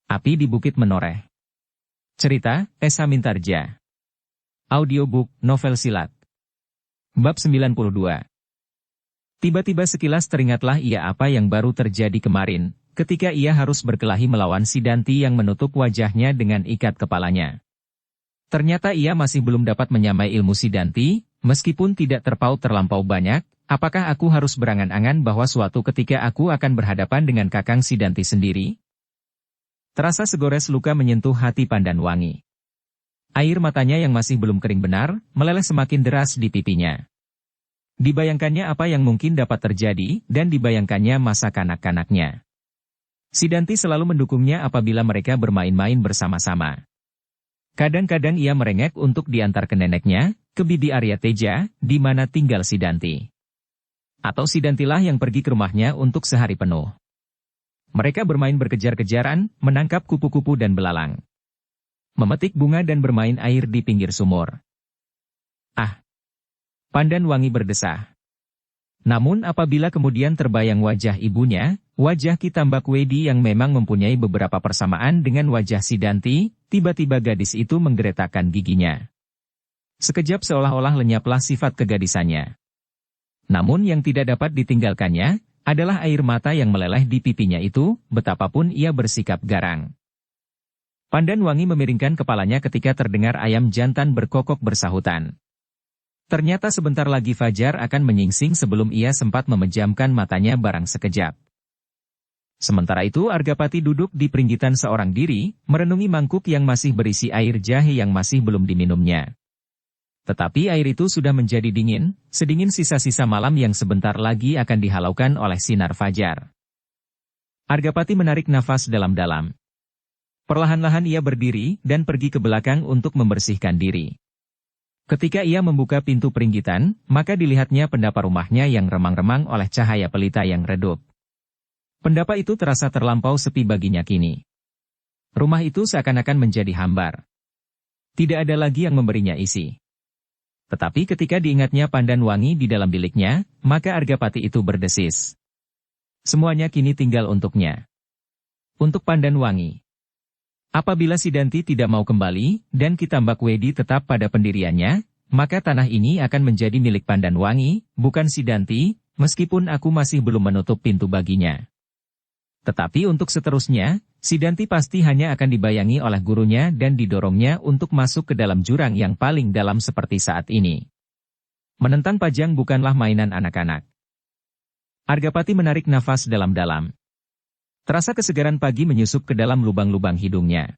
Api di Bukit Menoreh. Cerita, Esa Mintarja. Audiobook, novel silat. Bab 92. Tiba-tiba sekilas teringatlah ia apa yang baru terjadi kemarin, ketika ia harus berkelahi melawan si Danti yang menutup wajahnya dengan ikat kepalanya. Ternyata ia masih belum dapat menyamai ilmu si Danti, meskipun tidak terpaut terlampau banyak. Apakah aku harus berangan-angan bahwa suatu ketika aku akan berhadapan dengan Kakang si Danti sendiri? Terasa segores luka menyentuh hati Pandanwangi. Air matanya yang masih belum kering benar, meleleh semakin deras di pipinya. Dibayangkannya apa yang mungkin dapat terjadi, dan dibayangkannya masa kanak-kanaknya. Si Danti selalu mendukungnya apabila mereka bermain-main bersama-sama. Kadang-kadang ia merengek untuk diantar ke neneknya, ke Bibi Arya Teja, di mana tinggal si Danti. Atau si Dantilah yang pergi ke rumahnya untuk sehari penuh. Mereka bermain berkejar-kejaran, menangkap kupu-kupu dan belalang. Memetik bunga dan bermain air di pinggir sumur. Ah! Pandanwangi berdesah. Namun apabila kemudian terbayang wajah ibunya, wajah Ki Tambakwedi yang memang mempunyai beberapa persamaan dengan wajah si Danti, tiba-tiba gadis itu menggeretakkan giginya. Sekejap seolah-olah lenyaplah sifat kegadisannya. Namun yang tidak dapat ditinggalkannya, adalah air mata yang meleleh di pipinya itu, betapapun ia bersikap garang. Pandanwangi memiringkan kepalanya ketika terdengar ayam jantan berkokok bersahutan. Ternyata sebentar lagi fajar akan menyingsing sebelum ia sempat memejamkan matanya barang sekejap. Sementara itu Argapati duduk di peringgitan seorang diri, merenungi mangkuk yang masih berisi air jahe yang masih belum diminumnya. Tetapi air itu sudah menjadi dingin, sedingin sisa-sisa malam yang sebentar lagi akan dihalaukan oleh sinar fajar. Argapati menarik nafas dalam-dalam. Perlahan-lahan ia berdiri dan pergi ke belakang untuk membersihkan diri. Ketika ia membuka pintu peringgitan, maka dilihatnya pendapa rumahnya yang remang-remang oleh cahaya pelita yang redup. Pendapa itu terasa terlampau sepi baginya kini. Rumah itu seakan-akan menjadi hambar. Tidak ada lagi yang memberinya isi. Tetapi ketika diingatnya Pandanwangi di dalam biliknya, maka Argapati itu berdesis. Semuanya kini tinggal untuknya. Untuk Pandanwangi. Apabila si Danti tidak mau kembali, dan Ki Tambakwedi tetap pada pendiriannya, maka tanah ini akan menjadi milik Pandanwangi, bukan si Danti, meskipun aku masih belum menutup pintu baginya. Tetapi untuk seterusnya, si Danti pasti hanya akan dibayangi oleh gurunya dan didorongnya untuk masuk ke dalam jurang yang paling dalam seperti saat ini. Menentang Pajang bukanlah mainan anak-anak. Argapati menarik nafas dalam-dalam. Terasa kesegaran pagi menyusup ke dalam lubang-lubang hidungnya.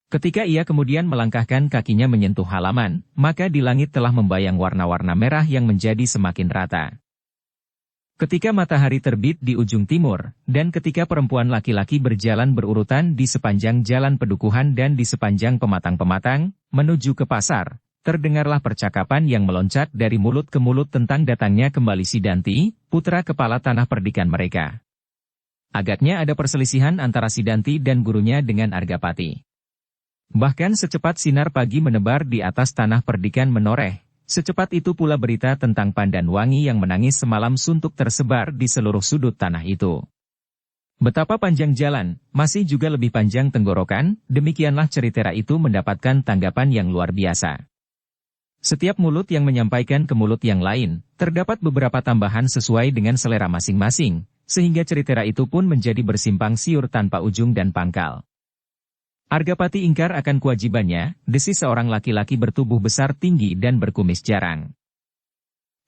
Ketika ia kemudian melangkahkan kakinya menyentuh halaman, maka di langit telah membayang warna-warna merah yang menjadi semakin rata. Ketika matahari terbit di ujung timur, dan ketika perempuan laki-laki berjalan berurutan di sepanjang jalan pedukuhan dan di sepanjang pematang-pematang, menuju ke pasar, terdengarlah percakapan yang meloncat dari mulut ke mulut tentang datangnya kembali si Danti, putra kepala tanah perdikan mereka. Agaknya ada perselisihan antara si Danti dan gurunya dengan Argapati. Bahkan secepat sinar pagi menebar di atas tanah perdikan Menoreh, secepat itu pula berita tentang Pandanwangi yang menangis semalam suntuk tersebar di seluruh sudut tanah itu. Betapa panjang jalan, masih juga lebih panjang tenggorokan, demikianlah ceritera itu mendapatkan tanggapan yang luar biasa. Setiap mulut yang menyampaikan ke mulut yang lain, terdapat beberapa tambahan sesuai dengan selera masing-masing, sehingga ceritera itu pun menjadi bersimpang siur tanpa ujung dan pangkal. Argapati ingkar akan kewajibannya, desis seorang laki-laki bertubuh besar tinggi dan berkumis jarang.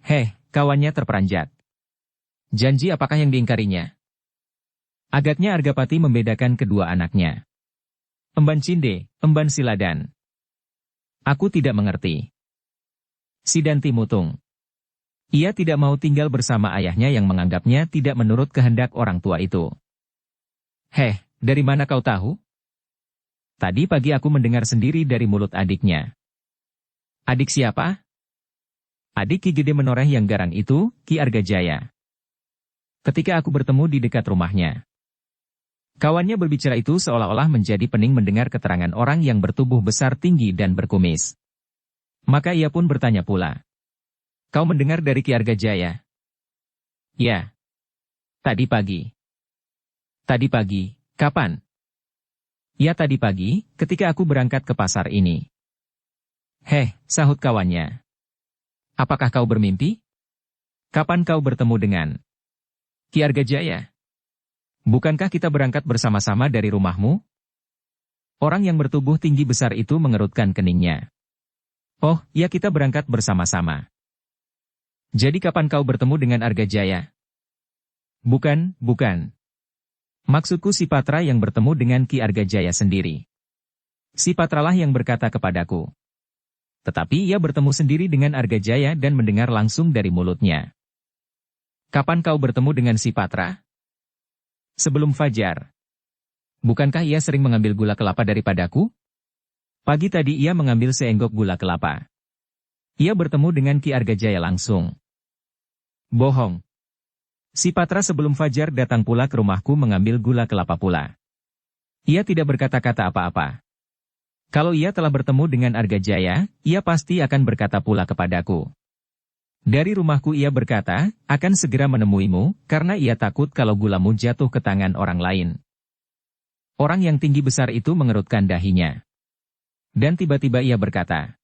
Heh, kawannya terperanjat. Janji apakah yang diingkarinya? Agaknya Argapati membedakan kedua anaknya. Emban Cinde, Emban Siladan. Aku tidak mengerti. Si Danti mutung. Ia tidak mau tinggal bersama ayahnya yang menganggapnya tidak menurut kehendak orang tua itu. Heh, dari mana kau tahu? Tadi pagi aku mendengar sendiri dari mulut adiknya. Adik siapa? Adik Ki Gede Menoreh yang garang itu, Ki Argajaya. Ketika aku bertemu di dekat rumahnya. Kawannya berbicara itu seolah-olah menjadi pening mendengar keterangan orang yang bertubuh besar tinggi dan berkumis. Maka ia pun bertanya pula. Kau mendengar dari Ki Argajaya? Ya. Tadi pagi. Tadi pagi, kapan? Ya tadi pagi, ketika aku berangkat ke pasar ini. Heh, sahut kawannya. Apakah kau bermimpi? Kapan kau bertemu dengan Ki Argajaya? Bukankah kita berangkat bersama-sama dari rumahmu? Orang yang bertubuh tinggi besar itu mengerutkan keningnya. Oh, ya kita berangkat bersama-sama. Jadi kapan kau bertemu dengan Argajaya? Bukan, bukan. Maksudku si Patra yang bertemu dengan Ki Argajaya sendiri. Si Patralah yang berkata kepadaku. Tetapi ia bertemu sendiri dengan Argajaya dan mendengar langsung dari mulutnya. Kapan kau bertemu dengan si Patra? Sebelum fajar. Bukankah ia sering mengambil gula kelapa daripadaku? Pagi tadi ia mengambil seenggok gula kelapa. Ia bertemu dengan Ki Argajaya langsung. Bohong. Si Patra sebelum fajar datang pula ke rumahku mengambil gula kelapa pula. Ia tidak berkata-kata apa-apa. Kalau ia telah bertemu dengan Argajaya, ia pasti akan berkata pula kepadaku. Dari rumahku ia berkata, akan segera menemuimu, karena ia takut kalau gulamu jatuh ke tangan orang lain. Orang yang tinggi besar itu mengerutkan dahinya. Dan tiba-tiba ia berkata,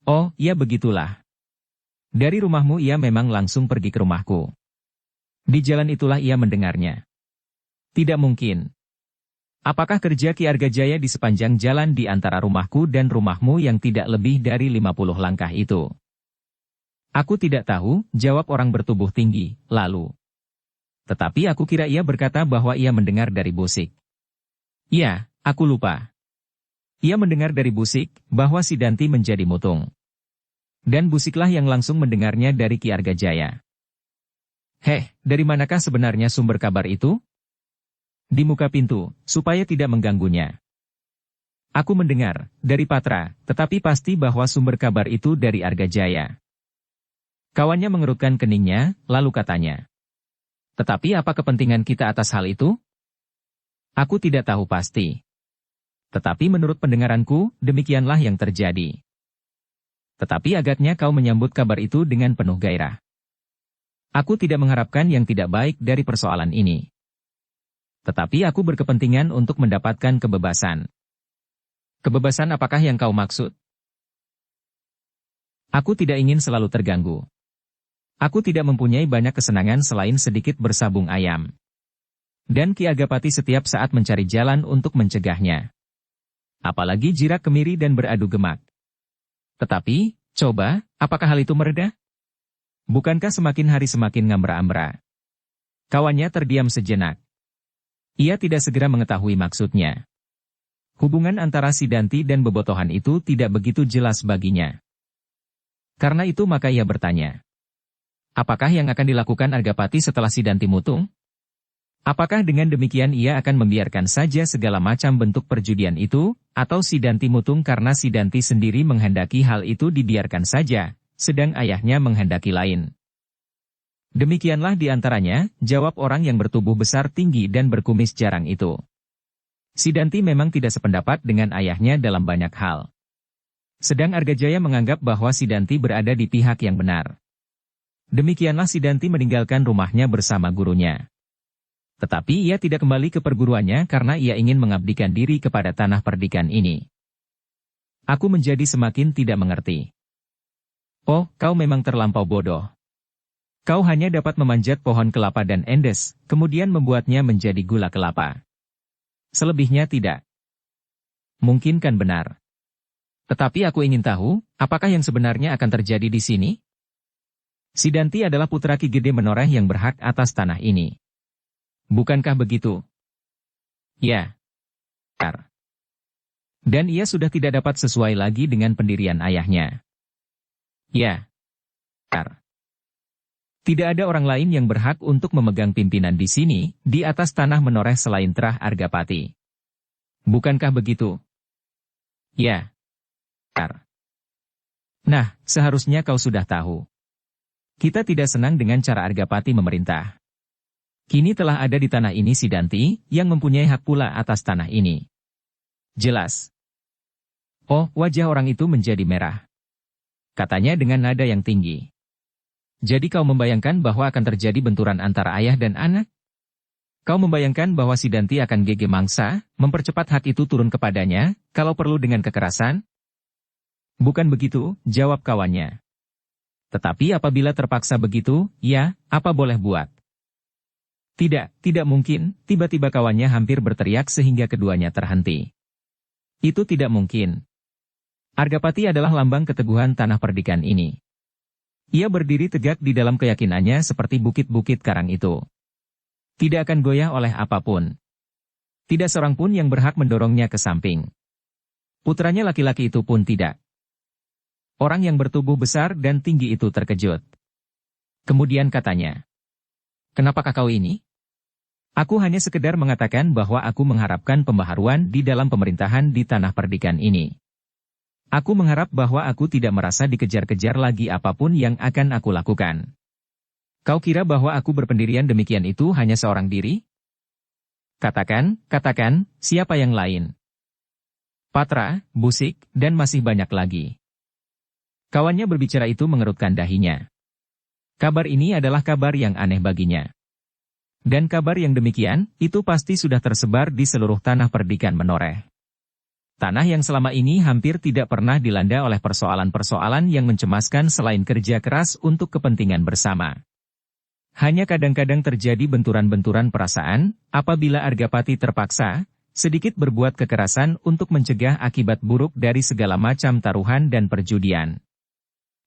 oh, ya begitulah. Dari rumahmu ia memang langsung pergi ke rumahku. Di jalan itulah ia mendengarnya. Tidak mungkin. Apakah kerja Ki Argajaya di sepanjang jalan di antara rumahku dan rumahmu yang tidak lebih dari 50 langkah itu? Aku tidak tahu, jawab orang bertubuh tinggi, lalu. Tetapi aku kira ia berkata bahwa ia mendengar dari Busik. Ya, aku lupa. Ia mendengar dari Busik, bahwa si Danti menjadi mutung. Dan Busiklah yang langsung mendengarnya dari Ki Argajaya. Heh, dari manakah sebenarnya sumber kabar itu? Di muka pintu, supaya tidak mengganggunya. Aku mendengar, dari Patra, tetapi pasti bahwa sumber kabar itu dari Argajaya. Kawannya mengerutkan keningnya, lalu katanya. Tetapi apa kepentingan kita atas hal itu? Aku tidak tahu pasti. Tetapi menurut pendengaranku, demikianlah yang terjadi. Tetapi agaknya kau menyambut kabar itu dengan penuh gairah. Aku tidak mengharapkan yang tidak baik dari persoalan ini. Tetapi aku berkepentingan untuk mendapatkan kebebasan. Kebebasan apakah yang kau maksud? Aku tidak ingin selalu terganggu. Aku tidak mempunyai banyak kesenangan selain sedikit bersabung ayam. Dan Ki Agapati setiap saat mencari jalan untuk mencegahnya. Apalagi jirak kemiri dan beradu gemak. Tetapi, coba, apakah hal itu mereda? Bukankah semakin hari semakin ngambra-ambra? Kawannya terdiam sejenak. Ia tidak segera mengetahui maksudnya. Hubungan antara si Danti dan bebotohan itu tidak begitu jelas baginya. Karena itu maka ia bertanya. Apakah yang akan dilakukan Argapati setelah si Danti mutung? Apakah dengan demikian ia akan membiarkan saja segala macam bentuk perjudian itu, atau si Danti mutung karena si Danti sendiri menghendaki hal itu dibiarkan saja, sedang ayahnya menghendaki lain? Demikianlah di antaranya, jawab orang yang bertubuh besar tinggi dan berkumis jarang itu. Si Danti memang tidak sependapat dengan ayahnya dalam banyak hal. Sedang Argajaya menganggap bahwa si Danti berada di pihak yang benar. Demikianlah si Danti meninggalkan rumahnya bersama gurunya. Tetapi ia tidak kembali ke perguruannya karena ia ingin mengabdikan diri kepada tanah perdikan ini. Aku menjadi semakin tidak mengerti. Oh, kau memang terlampau bodoh. Kau hanya dapat memanjat pohon kelapa dan endes, kemudian membuatnya menjadi gula kelapa. Selebihnya tidak. Mungkin kan benar. Tetapi aku ingin tahu, apakah yang sebenarnya akan terjadi di sini? Si Danti adalah putra Ki Gede Menoreh yang berhak atas tanah ini. Bukankah begitu? Ya. Benar. Dan ia sudah tidak dapat sesuai lagi dengan pendirian ayahnya. Ya. Benar. Tidak ada orang lain yang berhak untuk memegang pimpinan di sini, di atas tanah Menoreh selain Trah Argapati. Bukankah begitu? Ya. Benar. Nah, seharusnya kau sudah tahu. Kita tidak senang dengan cara Argapati memerintah. Kini telah ada di tanah ini si Danti, yang mempunyai hak pula atas tanah ini. Jelas. Oh, wajah orang itu menjadi merah. Katanya dengan nada yang tinggi. Jadi kau membayangkan bahwa akan terjadi benturan antara ayah dan anak? Kau membayangkan bahwa Sidanti akan gege mangsa, mempercepat hak itu turun kepadanya, kalau perlu dengan kekerasan? Bukan begitu, jawab kawannya. Tetapi apabila terpaksa begitu, ya, apa boleh buat? Tidak mungkin, tiba-tiba kawannya hampir berteriak sehingga keduanya terhenti. Itu tidak mungkin. Argapati adalah lambang keteguhan tanah perdikan ini. Ia berdiri tegak di dalam keyakinannya seperti bukit-bukit karang itu. Tidak akan goyah oleh apapun. Tidak seorang pun yang berhak mendorongnya ke samping. Putranya laki-laki itu pun tidak. Orang yang bertubuh besar dan tinggi itu terkejut. Kemudian katanya, "Kenapakah kau ini?" "Aku hanya sekedar mengatakan bahwa aku mengharapkan pembaharuan di dalam pemerintahan di tanah perdikan ini. Aku mengharap bahwa aku tidak merasa dikejar-kejar lagi apapun yang akan aku lakukan." "Kau kira bahwa aku berpendirian demikian itu hanya seorang diri? Katakan, siapa yang lain?" "Patra, Busik, dan masih banyak lagi." Kawannya berbicara itu mengerutkan dahinya. Kabar ini adalah kabar yang aneh baginya. Dan kabar yang demikian, itu pasti sudah tersebar di seluruh tanah perdikan Menoreh. Tanah yang selama ini hampir tidak pernah dilanda oleh persoalan-persoalan yang mencemaskan selain kerja keras untuk kepentingan bersama. Hanya kadang-kadang terjadi benturan-benturan perasaan, apabila Argapati terpaksa, sedikit berbuat kekerasan untuk mencegah akibat buruk dari segala macam taruhan dan perjudian.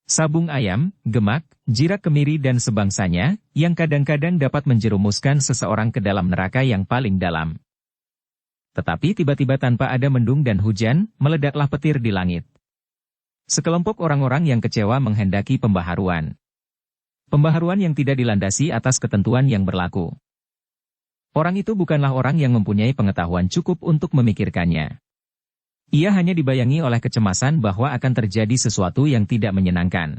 Sabung ayam, gemak, jirak kemiri dan sebangsanya, yang kadang-kadang dapat menjerumuskan seseorang ke dalam neraka yang paling dalam. Tetapi tiba-tiba tanpa ada mendung dan hujan, meledaklah petir di langit. Sekelompok orang-orang yang kecewa menghendaki pembaharuan. Pembaharuan yang tidak dilandasi atas ketentuan yang berlaku. Orang itu bukanlah orang yang mempunyai pengetahuan cukup untuk memikirkannya. Ia hanya dibayangi oleh kecemasan bahwa akan terjadi sesuatu yang tidak menyenangkan.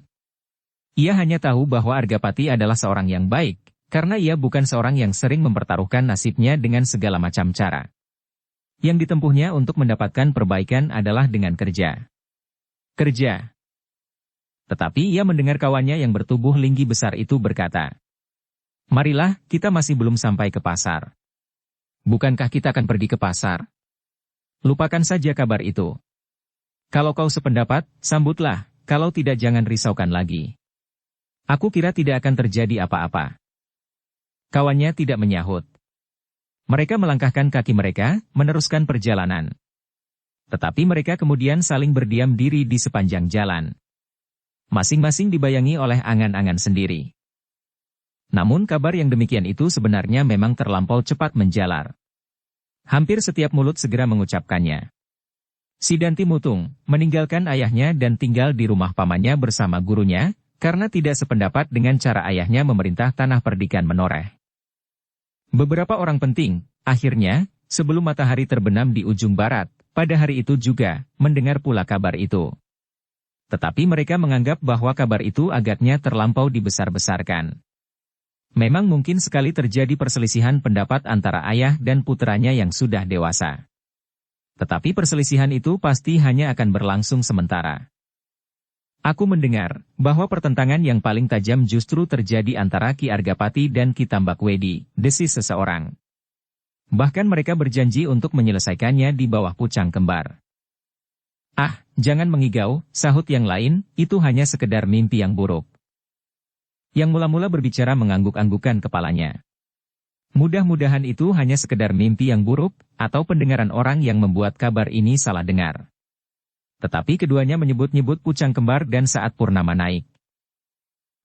Ia hanya tahu bahwa Argapati adalah seorang yang baik, karena ia bukan seorang yang sering mempertaruhkan nasibnya dengan segala macam cara. Yang ditempuhnya untuk mendapatkan perbaikan adalah dengan kerja. Kerja. Tetapi ia mendengar kawannya yang bertubuh tinggi besar itu berkata, "Marilah, kita masih belum sampai ke pasar." "Bukankah kita akan pergi ke pasar?" "Lupakan saja kabar itu. Kalau kau sependapat, sambutlah, kalau tidak jangan risaukan lagi. Aku kira tidak akan terjadi apa-apa." Kawannya tidak menyahut. Mereka melangkahkan kaki mereka, meneruskan perjalanan. Tetapi mereka kemudian saling berdiam diri di sepanjang jalan. Masing-masing dibayangi oleh angan-angan sendiri. Namun kabar yang demikian itu sebenarnya memang terlampau cepat menjalar. Hampir setiap mulut segera mengucapkannya. Sidanti Mutung meninggalkan ayahnya dan tinggal di rumah pamannya bersama gurunya, karena tidak sependapat dengan cara ayahnya memerintah tanah perdikan Menoreh. Beberapa orang penting, akhirnya, sebelum matahari terbenam di ujung barat, pada hari itu juga, mendengar pula kabar itu. Tetapi mereka menganggap bahwa kabar itu agaknya terlampau dibesar-besarkan. Memang mungkin sekali terjadi perselisihan pendapat antara ayah dan putranya yang sudah dewasa. Tetapi perselisihan itu pasti hanya akan berlangsung sementara. Aku mendengar bahwa pertentangan yang paling tajam justru terjadi antara Ki Argapati dan Ki Tambakwedi, desis seseorang. Bahkan mereka berjanji untuk menyelesaikannya di bawah pucang kembar. "Ah, jangan mengigau," sahut yang lain, "itu hanya sekedar mimpi yang buruk." Yang mula-mula berbicara mengangguk-anggukan kepalanya. Mudah-mudahan itu hanya sekedar mimpi yang buruk, atau pendengaran orang yang membuat kabar ini salah dengar. Tetapi keduanya menyebut-nyebut pucang kembar dan saat purnama naik.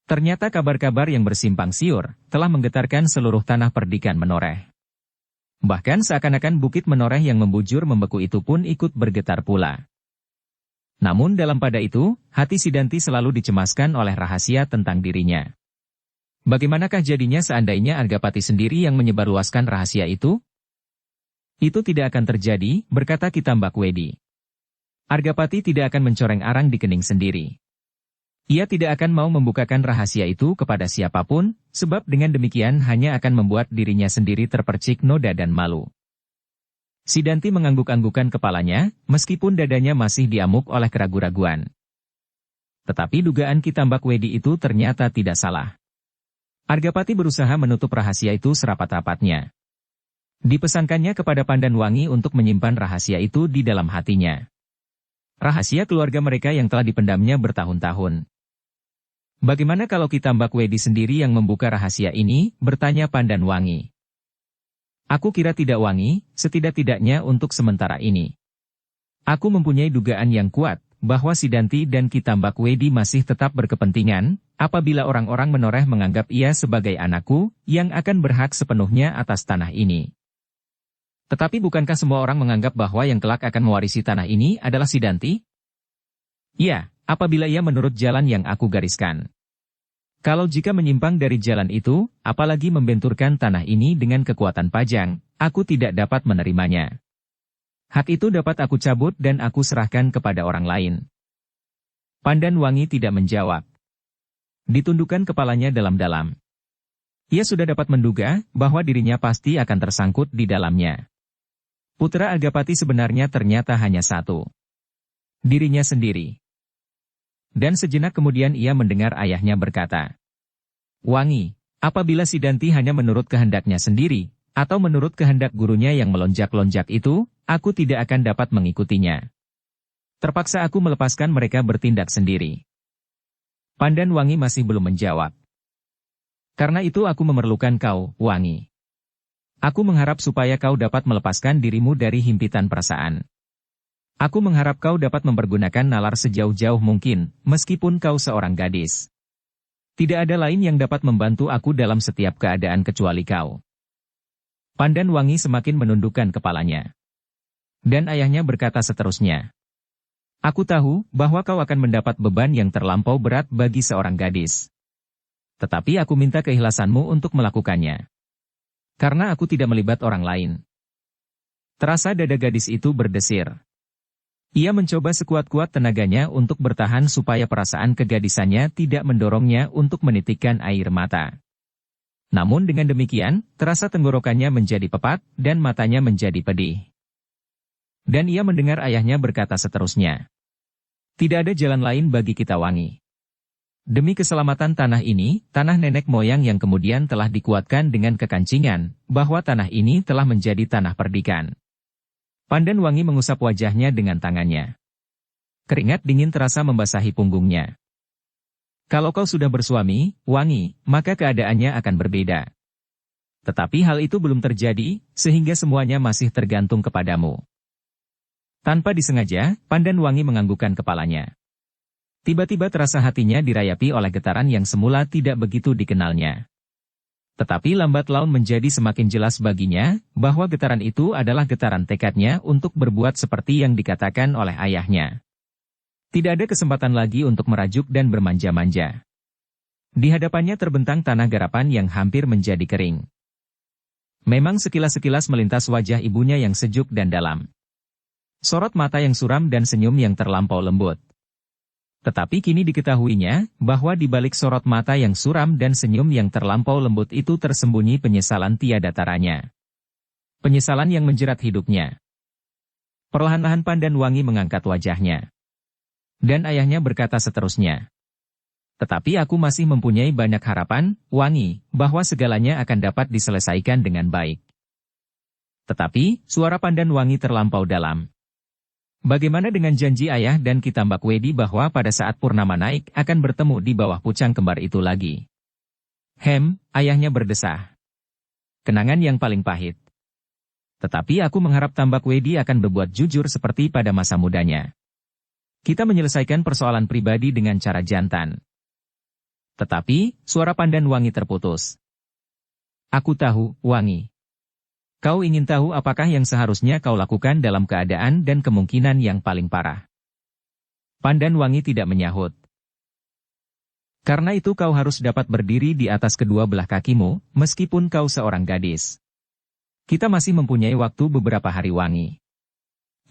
Ternyata kabar-kabar yang bersimpang siur, telah menggetarkan seluruh tanah perdikan Menoreh. Bahkan seakan-akan bukit Menoreh yang membujur membeku itu pun ikut bergetar pula. Namun dalam pada itu, hati Sidanti selalu dicemaskan oleh rahasia tentang dirinya. Bagaimanakah jadinya seandainya Argapati sendiri yang menyebarluaskan rahasia itu? "Itu tidak akan terjadi," berkata Ki Tambakwedi. "Argapati tidak akan mencoreng arang di kening sendiri. Ia tidak akan mau membukakan rahasia itu kepada siapapun, sebab dengan demikian hanya akan membuat dirinya sendiri terpercik noda dan malu." Sidanti mengangguk-anggukan kepalanya, meskipun dadanya masih diamuk oleh keraguan-raguan. Tetapi dugaan Ki Tambakwedi itu ternyata tidak salah. Argapati berusaha menutup rahasia itu serapat-rapatnya. Dipesankannya kepada Pandan Wangi untuk menyimpan rahasia itu di dalam hatinya. Rahasia keluarga mereka yang telah dipendamnya bertahun-tahun. Bagaimana kalau kita Mbak Wedi sendiri yang membuka rahasia ini, bertanya Pandan Wangi. Aku kira tidak Wangi, setidak-tidaknya untuk sementara ini. Aku mempunyai dugaan yang kuat, bahwa Sidanti dan kita Mbak Wedi masih tetap berkepentingan, apabila orang-orang menoreh menganggap ia sebagai anakku, yang akan berhak sepenuhnya atas tanah ini. Tetapi bukankah semua orang menganggap bahwa yang kelak akan mewarisi tanah ini adalah Sidanti? Ya, apabila ia menurut jalan yang aku gariskan. Kalau jika menyimpang dari jalan itu, apalagi membenturkan tanah ini dengan kekuatan pajang, aku tidak dapat menerimanya. Hak itu dapat aku cabut dan aku serahkan kepada orang lain. Pandan Wangi tidak menjawab. Ditundukkan kepalanya dalam-dalam. Ia sudah dapat menduga bahwa dirinya pasti akan tersangkut di dalamnya. Putra Agapati sebenarnya ternyata hanya satu. Dirinya sendiri. Dan sejenak kemudian ia mendengar ayahnya berkata, Wangi, apabila Sidanti hanya menurut kehendaknya sendiri, atau menurut kehendak gurunya yang melonjak-lonjak itu, aku tidak akan dapat mengikutinya. Terpaksa aku melepaskan mereka bertindak sendiri. Pandan Wangi masih belum menjawab. Karena itu aku memerlukan kau, Wangi. Aku mengharap supaya kau dapat melepaskan dirimu dari himpitan perasaan. Aku mengharap kau dapat mempergunakan nalar sejauh-jauh mungkin, meskipun kau seorang gadis. Tidak ada lain yang dapat membantu aku dalam setiap keadaan kecuali kau. Pandan Wangi semakin menundukkan kepalanya. Dan ayahnya berkata seterusnya. Aku tahu bahwa kau akan mendapat beban yang terlampau berat bagi seorang gadis. Tetapi aku minta keikhlasanmu untuk melakukannya. Karena aku tidak melibat orang lain. Terasa dada gadis itu berdesir. Ia mencoba sekuat-kuat tenaganya untuk bertahan supaya perasaan kegadisannya tidak mendorongnya untuk menitikkan air mata. Namun dengan demikian, terasa tenggorokannya menjadi pepat dan matanya menjadi pedih. Dan ia mendengar ayahnya berkata seterusnya. Tidak ada jalan lain bagi kita Wangi. Demi keselamatan tanah ini, tanah nenek moyang yang kemudian telah dikuatkan dengan kekancingan, bahwa tanah ini telah menjadi tanah perdikan. Pandan Wangi mengusap wajahnya dengan tangannya. Keringat dingin terasa membasahi punggungnya. Kalau kau sudah bersuami, Wangi, maka keadaannya akan berbeda. Tetapi hal itu belum terjadi, sehingga semuanya masih tergantung kepadamu. Tanpa disengaja, Pandan Wangi menganggukkan kepalanya. Tiba-tiba terasa hatinya dirayapi oleh getaran yang semula tidak begitu dikenalnya. Tetapi lambat laun menjadi semakin jelas baginya, bahwa getaran itu adalah getaran tekadnya untuk berbuat seperti yang dikatakan oleh ayahnya. Tidak ada kesempatan lagi untuk merajuk dan bermanja-manja. Di hadapannya terbentang tanah garapan yang hampir menjadi kering. Memang sekilas-sekilas melintas wajah ibunya yang sejuk dan dalam. Sorot mata yang suram dan senyum yang terlampau lembut. Tetapi kini diketahuinya, bahwa di balik sorot mata yang suram dan senyum yang terlampau lembut itu tersembunyi penyesalan tiada taranya. Penyesalan yang menjerat hidupnya. Perlahan-lahan Pandan Wangi mengangkat wajahnya. Dan ayahnya berkata seterusnya. Tetapi aku masih mempunyai banyak harapan, Wangi, bahwa segalanya akan dapat diselesaikan dengan baik. Tetapi, suara Pandan Wangi terlampau dalam. Bagaimana dengan janji ayah dan kita Mbak Wedi bahwa pada saat purnama naik akan bertemu di bawah pucang kembar itu lagi? Ayahnya berdesah. Kenangan yang paling pahit. Tetapi aku mengharap Tambak Wedi akan berbuat jujur seperti pada masa mudanya. Kita menyelesaikan persoalan pribadi dengan cara jantan. Tetapi, suara Pandan Wangi terputus. Aku tahu, Wangi. Kau ingin tahu apakah yang seharusnya kau lakukan dalam keadaan dan kemungkinan yang paling parah. Pandan Wangi tidak menyahut. Karena itu kau harus dapat berdiri di atas kedua belah kakimu, meskipun kau seorang gadis. Kita masih mempunyai waktu beberapa hari Wangi.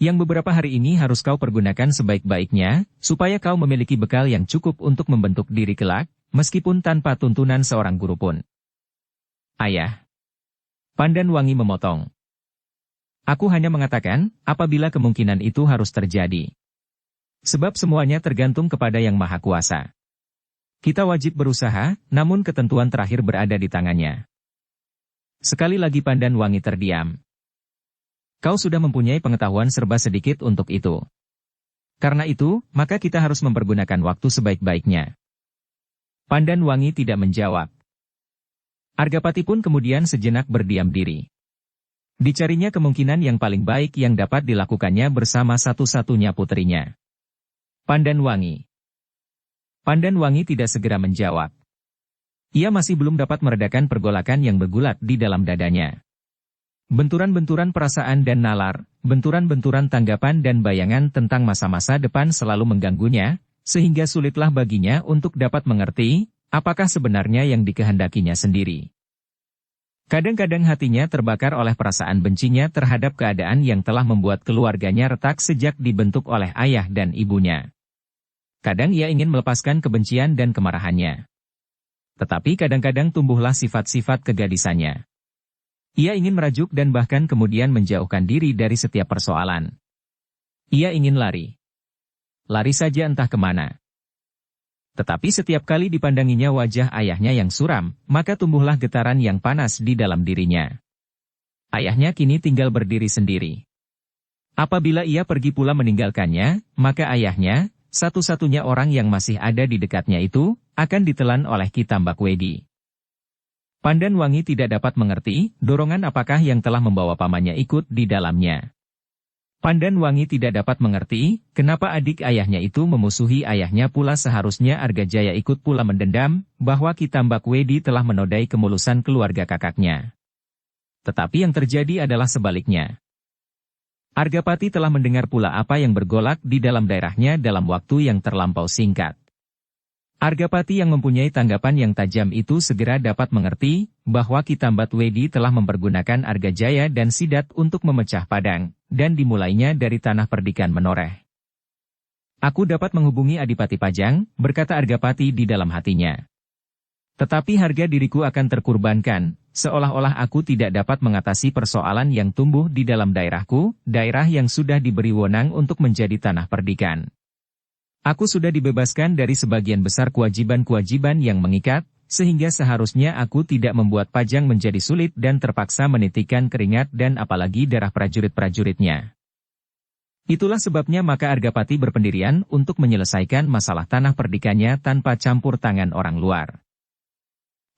Yang beberapa hari ini harus kau pergunakan sebaik-baiknya, supaya kau memiliki bekal yang cukup untuk membentuk diri kelak, meskipun tanpa tuntunan seorang guru pun. Ayah. Pandan Wangi memotong. Aku hanya mengatakan, apabila kemungkinan itu harus terjadi. Sebab semuanya tergantung kepada Yang Maha Kuasa. Kita wajib berusaha, namun ketentuan terakhir berada di tangannya. Sekali lagi Pandan Wangi terdiam. Kau sudah mempunyai pengetahuan serba sedikit untuk itu. Karena itu, maka kita harus mempergunakan waktu sebaik-baiknya. Pandan Wangi tidak menjawab. Argapati pun kemudian sejenak berdiam diri. Dicarinya kemungkinan yang paling baik yang dapat dilakukannya bersama satu-satunya putrinya. Pandan Wangi. Pandan Wangi tidak segera menjawab. Ia masih belum dapat meredakan pergolakan yang bergulat di dalam dadanya. Benturan-benturan perasaan dan nalar, benturan-benturan tanggapan dan bayangan tentang masa-masa depan selalu mengganggunya, sehingga sulitlah baginya untuk dapat mengerti, apakah sebenarnya yang dikehendakinya sendiri. Kadang-kadang hatinya terbakar oleh perasaan bencinya terhadap keadaan yang telah membuat keluarganya retak sejak dibentuk oleh ayah dan ibunya. Kadang ia ingin melepaskan kebencian dan kemarahannya. Tetapi kadang-kadang tumbuhlah sifat-sifat kegadisannya. Ia ingin merajuk dan bahkan kemudian menjauhkan diri dari setiap persoalan. Ia ingin lari. Lari saja entah kemana. Tetapi setiap kali dipandanginya wajah ayahnya yang suram, maka tumbuhlah getaran yang panas di dalam dirinya. Ayahnya kini tinggal berdiri sendiri. Apabila ia pergi pula meninggalkannya, maka ayahnya, satu-satunya orang yang masih ada di dekatnya itu, akan ditelan oleh Ki Tambakwedi. Pandan Wangi tidak dapat mengerti, dorongan apakah yang telah membawa pamannya ikut di dalamnya. Pandan Wangi tidak dapat mengerti, kenapa adik ayahnya itu memusuhi ayahnya pula seharusnya Argajaya ikut pula mendendam, bahwa Ki Tambakwedi telah menodai kemulusan keluarga kakaknya. Tetapi yang terjadi adalah sebaliknya. Argapati telah mendengar pula apa yang bergolak di dalam daerahnya dalam waktu yang terlampau singkat. Argapati yang mempunyai tanggapan yang tajam itu segera dapat mengerti, bahwa Ki Tambakwedi telah mempergunakan Argajaya dan Sidat untuk memecah Padang, dan dimulainya dari tanah perdikan menoreh. Aku dapat menghubungi Adipati Pajang, berkata Argapati di dalam hatinya. Tetapi harga diriku akan terkurbankan, seolah-olah aku tidak dapat mengatasi persoalan yang tumbuh di dalam daerahku, daerah yang sudah diberi wewenang untuk menjadi tanah perdikan. Aku sudah dibebaskan dari sebagian besar kewajiban-kewajiban yang mengikat, sehingga seharusnya aku tidak membuat Pajang menjadi sulit dan terpaksa menitikkan keringat dan apalagi darah prajurit-prajuritnya. Itulah sebabnya maka Argapati berpendirian untuk menyelesaikan masalah tanah perdikannya tanpa campur tangan orang luar.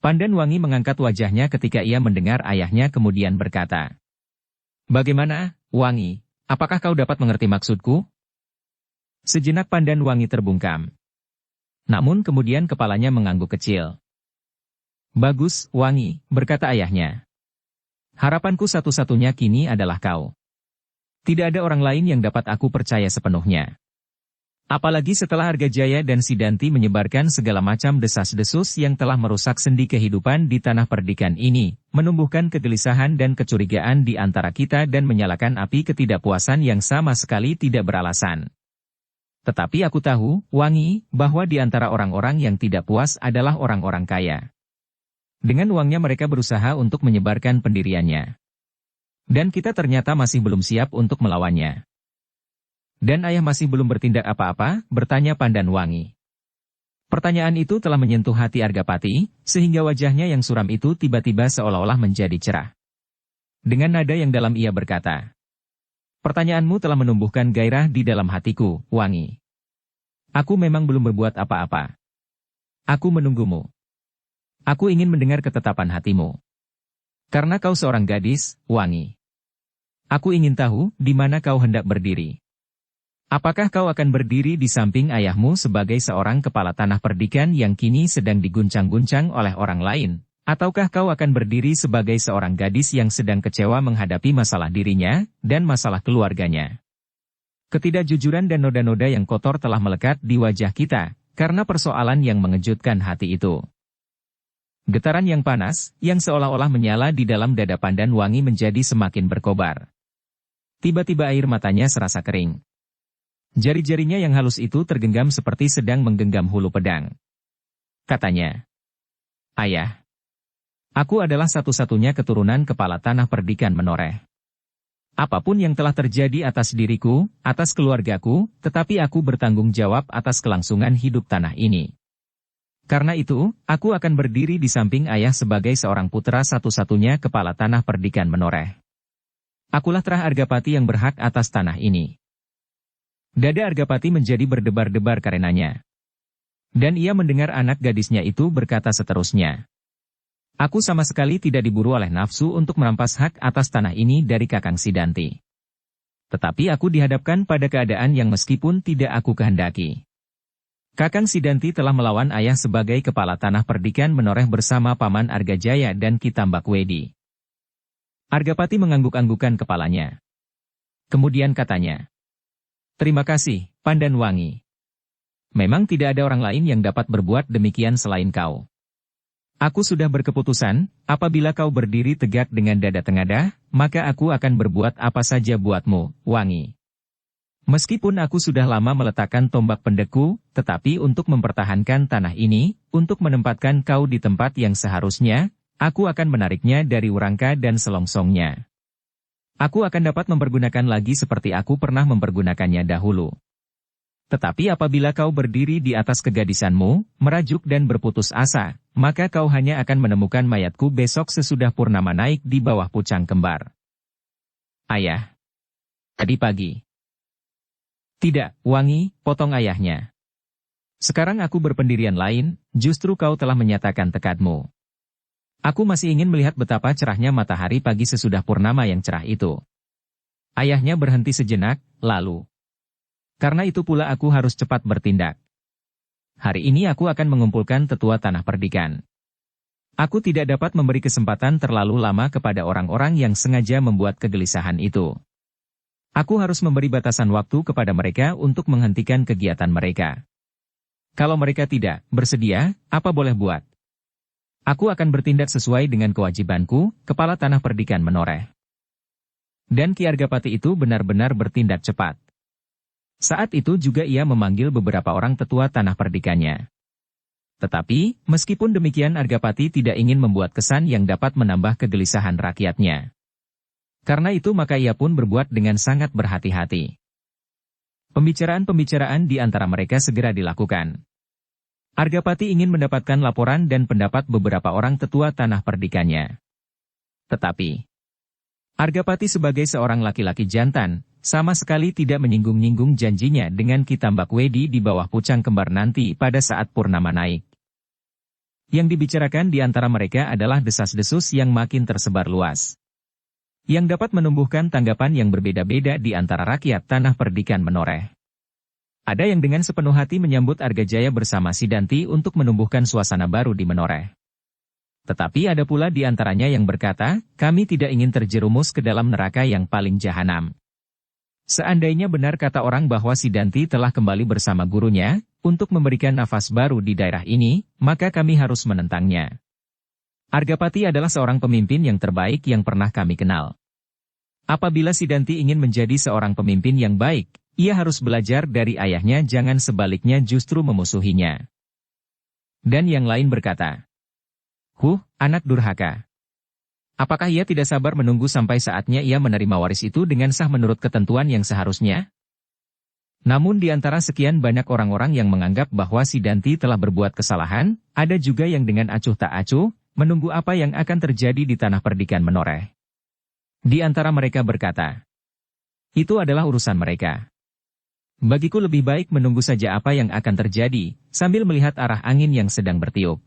Pandan Wangi mengangkat wajahnya ketika ia mendengar ayahnya kemudian berkata, "Bagaimana, Wangi, apakah kau dapat mengerti maksudku?" Sejenak Pandan Wangi terbungkam. Namun kemudian kepalanya mengangguk kecil. "Bagus, Wangi," berkata ayahnya. "Harapanku satu-satunya kini adalah kau. Tidak ada orang lain yang dapat aku percaya sepenuhnya. Apalagi setelah Argajaya dan Sidanti menyebarkan segala macam desas-desus yang telah merusak sendi kehidupan di tanah perdikan ini, menumbuhkan kegelisahan dan kecurigaan di antara kita dan menyalakan api ketidakpuasan yang sama sekali tidak beralasan. Tetapi aku tahu, Wangi, bahwa di antara orang-orang yang tidak puas adalah orang-orang kaya. Dengan uangnya mereka berusaha untuk menyebarkan pendiriannya. Dan kita ternyata masih belum siap untuk melawannya." "Dan ayah masih belum bertindak apa-apa?" bertanya Pandan Wangi. Pertanyaan itu telah menyentuh hati Argapati, sehingga wajahnya yang suram itu tiba-tiba seolah-olah menjadi cerah. Dengan nada yang dalam ia berkata, "Pertanyaanmu telah menumbuhkan gairah di dalam hatiku, Wangi. Aku memang belum berbuat apa-apa. Aku menunggumu. Aku ingin mendengar ketetapan hatimu. Karena kau seorang gadis, Wangi. Aku ingin tahu, di mana kau hendak berdiri. Apakah kau akan berdiri di samping ayahmu sebagai seorang kepala tanah perdikan yang kini sedang diguncang-guncang oleh orang lain? Ataukah kau akan berdiri sebagai seorang gadis yang sedang kecewa menghadapi masalah dirinya, dan masalah keluarganya? Ketidakjujuran dan noda-noda yang kotor telah melekat di wajah kita, karena persoalan yang mengejutkan hati itu." Getaran yang panas, yang seolah-olah menyala di dalam dada Pandan Wangi menjadi semakin berkobar. Tiba-tiba air matanya serasa kering. Jari-jarinya yang halus itu tergenggam seperti sedang menggenggam hulu pedang. Katanya, "Ayah, aku adalah satu-satunya keturunan kepala tanah perdikan menoreh. Apapun yang telah terjadi atas diriku, atas keluargaku, tetapi aku bertanggung jawab atas kelangsungan hidup tanah ini. Karena itu, aku akan berdiri di samping ayah sebagai seorang putra satu-satunya kepala tanah perdikan menoreh. Akulah Trah Argapati yang berhak atas tanah ini. Dada Argapati menjadi berdebar-debar karenanya. Dan ia mendengar anak gadisnya itu berkata seterusnya. Aku sama sekali tidak diburu oleh nafsu untuk merampas hak atas tanah ini dari Kakang Sidanti. Tetapi aku dihadapkan pada keadaan yang meskipun tidak aku kehendaki. Kakang Sidanti telah melawan ayah sebagai kepala tanah perdikan menoreh bersama Paman Argajaya dan Ki Tambakwedi. Argapati mengangguk-anggukan kepalanya. Kemudian katanya, terima kasih, Pandan Wangi. Memang tidak ada orang lain yang dapat berbuat demikian selain kau. Aku sudah berkeputusan, apabila kau berdiri tegak dengan dada tengadah, maka aku akan berbuat apa saja buatmu, Wangi. Meskipun aku sudah lama meletakkan tombak pendeku, tetapi untuk mempertahankan tanah ini, untuk menempatkan kau di tempat yang seharusnya, aku akan menariknya dari Urangka dan selongsongnya. Aku akan dapat mempergunakan lagi seperti aku pernah mempergunakannya dahulu. Tetapi apabila kau berdiri di atas kegadisanmu, merajuk dan berputus asa, maka kau hanya akan menemukan mayatku besok sesudah purnama naik di bawah pucang kembar. Ayah. Tadi pagi. Tidak, Wangi, potong ayahnya. Sekarang aku berpendirian lain, justru kau telah menyatakan tekadmu. Aku masih ingin melihat betapa cerahnya matahari pagi sesudah purnama yang cerah itu. Ayahnya berhenti sejenak, lalu. Karena itu pula aku harus cepat bertindak. Hari ini aku akan mengumpulkan tetua tanah perdikan. Aku tidak dapat memberi kesempatan terlalu lama kepada orang-orang yang sengaja membuat kegelisahan itu. Aku harus memberi batasan waktu kepada mereka untuk menghentikan kegiatan mereka. Kalau mereka tidak bersedia, apa boleh buat? Aku akan bertindak sesuai dengan kewajibanku, kepala tanah perdikan menoreh. Dan Ki Argapati itu benar-benar bertindak cepat. Saat itu juga ia memanggil beberapa orang tetua tanah perdikannya. Tetapi, meskipun demikian Argapati tidak ingin membuat kesan yang dapat menambah kegelisahan rakyatnya. Karena itu maka ia pun berbuat dengan sangat berhati-hati. Pembicaraan-pembicaraan di antara mereka segera dilakukan. Argapati ingin mendapatkan laporan dan pendapat beberapa orang tetua tanah perdikannya. Tetapi, Argapati sebagai seorang laki-laki jantan, sama sekali tidak menyinggung-nyinggung janjinya dengan Ki Tambakwedi di bawah pucang kembar nanti pada saat purnama naik. Yang dibicarakan di antara mereka adalah desas-desus yang makin tersebar luas. Yang dapat menumbuhkan tanggapan yang berbeda-beda di antara rakyat tanah perdikan menoreh. Ada yang dengan sepenuh hati menyambut Argajaya bersama Sidanti untuk menumbuhkan suasana baru di menoreh. Tetapi ada pula di antaranya yang berkata, kami tidak ingin terjerumus ke dalam neraka yang paling jahanam. Seandainya benar kata orang bahwa Sidanti telah kembali bersama gurunya, untuk memberikan nafas baru di daerah ini, maka kami harus menentangnya. Argapati adalah seorang pemimpin yang terbaik yang pernah kami kenal. Apabila Sidanti ingin menjadi seorang pemimpin yang baik, ia harus belajar dari ayahnya, jangan sebaliknya justru memusuhinya. Dan yang lain berkata, anak durhaka. Apakah ia tidak sabar menunggu sampai saatnya ia menerima waris itu dengan sah menurut ketentuan yang seharusnya? Namun di antara sekian banyak orang-orang yang menganggap bahwa Sidanti telah berbuat kesalahan, ada juga yang dengan acuh tak acuh, menunggu apa yang akan terjadi di tanah perdikan menoreh. Di antara mereka berkata, itu adalah urusan mereka. Bagiku lebih baik menunggu saja apa yang akan terjadi, sambil melihat arah angin yang sedang bertiup.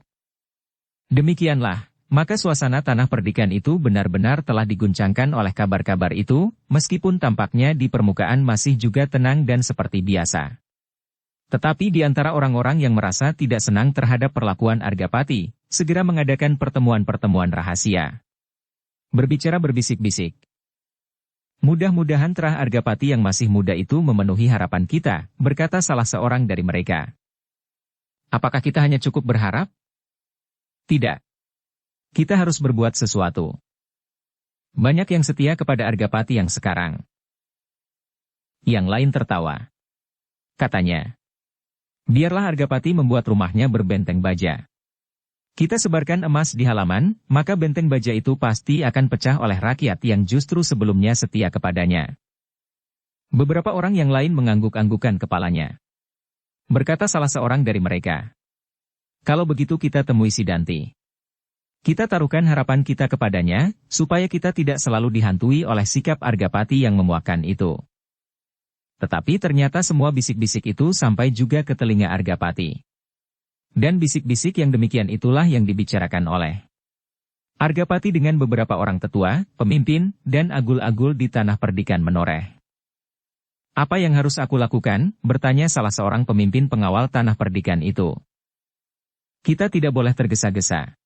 Demikianlah, maka suasana tanah perdikan itu benar-benar telah diguncangkan oleh kabar-kabar itu, meskipun tampaknya di permukaan masih juga tenang dan seperti biasa. Tetapi di antara orang-orang yang merasa tidak senang terhadap perlakuan Argapati, segera mengadakan pertemuan-pertemuan rahasia. Berbicara berbisik-bisik. Mudah-mudahan Trah Argapati yang masih muda itu memenuhi harapan kita, berkata salah seorang dari mereka. Apakah kita hanya cukup berharap? Tidak. Kita harus berbuat sesuatu. Banyak yang setia kepada Argapati yang sekarang. Yang lain tertawa. Katanya, biarlah Argapati membuat rumahnya berbenteng baja. Kita sebarkan emas di halaman, maka benteng baja itu pasti akan pecah oleh rakyat yang justru sebelumnya setia kepadanya. Beberapa orang yang lain mengangguk-anggukan kepalanya. Berkata salah seorang dari mereka, kalau begitu kita temui Sidanti. Kita taruhkan harapan kita kepadanya, supaya kita tidak selalu dihantui oleh sikap Argapati yang memuakkan itu. Tetapi ternyata semua bisik-bisik itu sampai juga ke telinga Argapati. Dan bisik-bisik yang demikian itulah yang dibicarakan oleh Argapati dengan beberapa orang tetua, pemimpin, dan agul-agul di tanah perdikan menoreh. "Apa yang harus aku lakukan?" bertanya salah seorang pemimpin pengawal tanah perdikan itu. "Kita tidak boleh tergesa-gesa.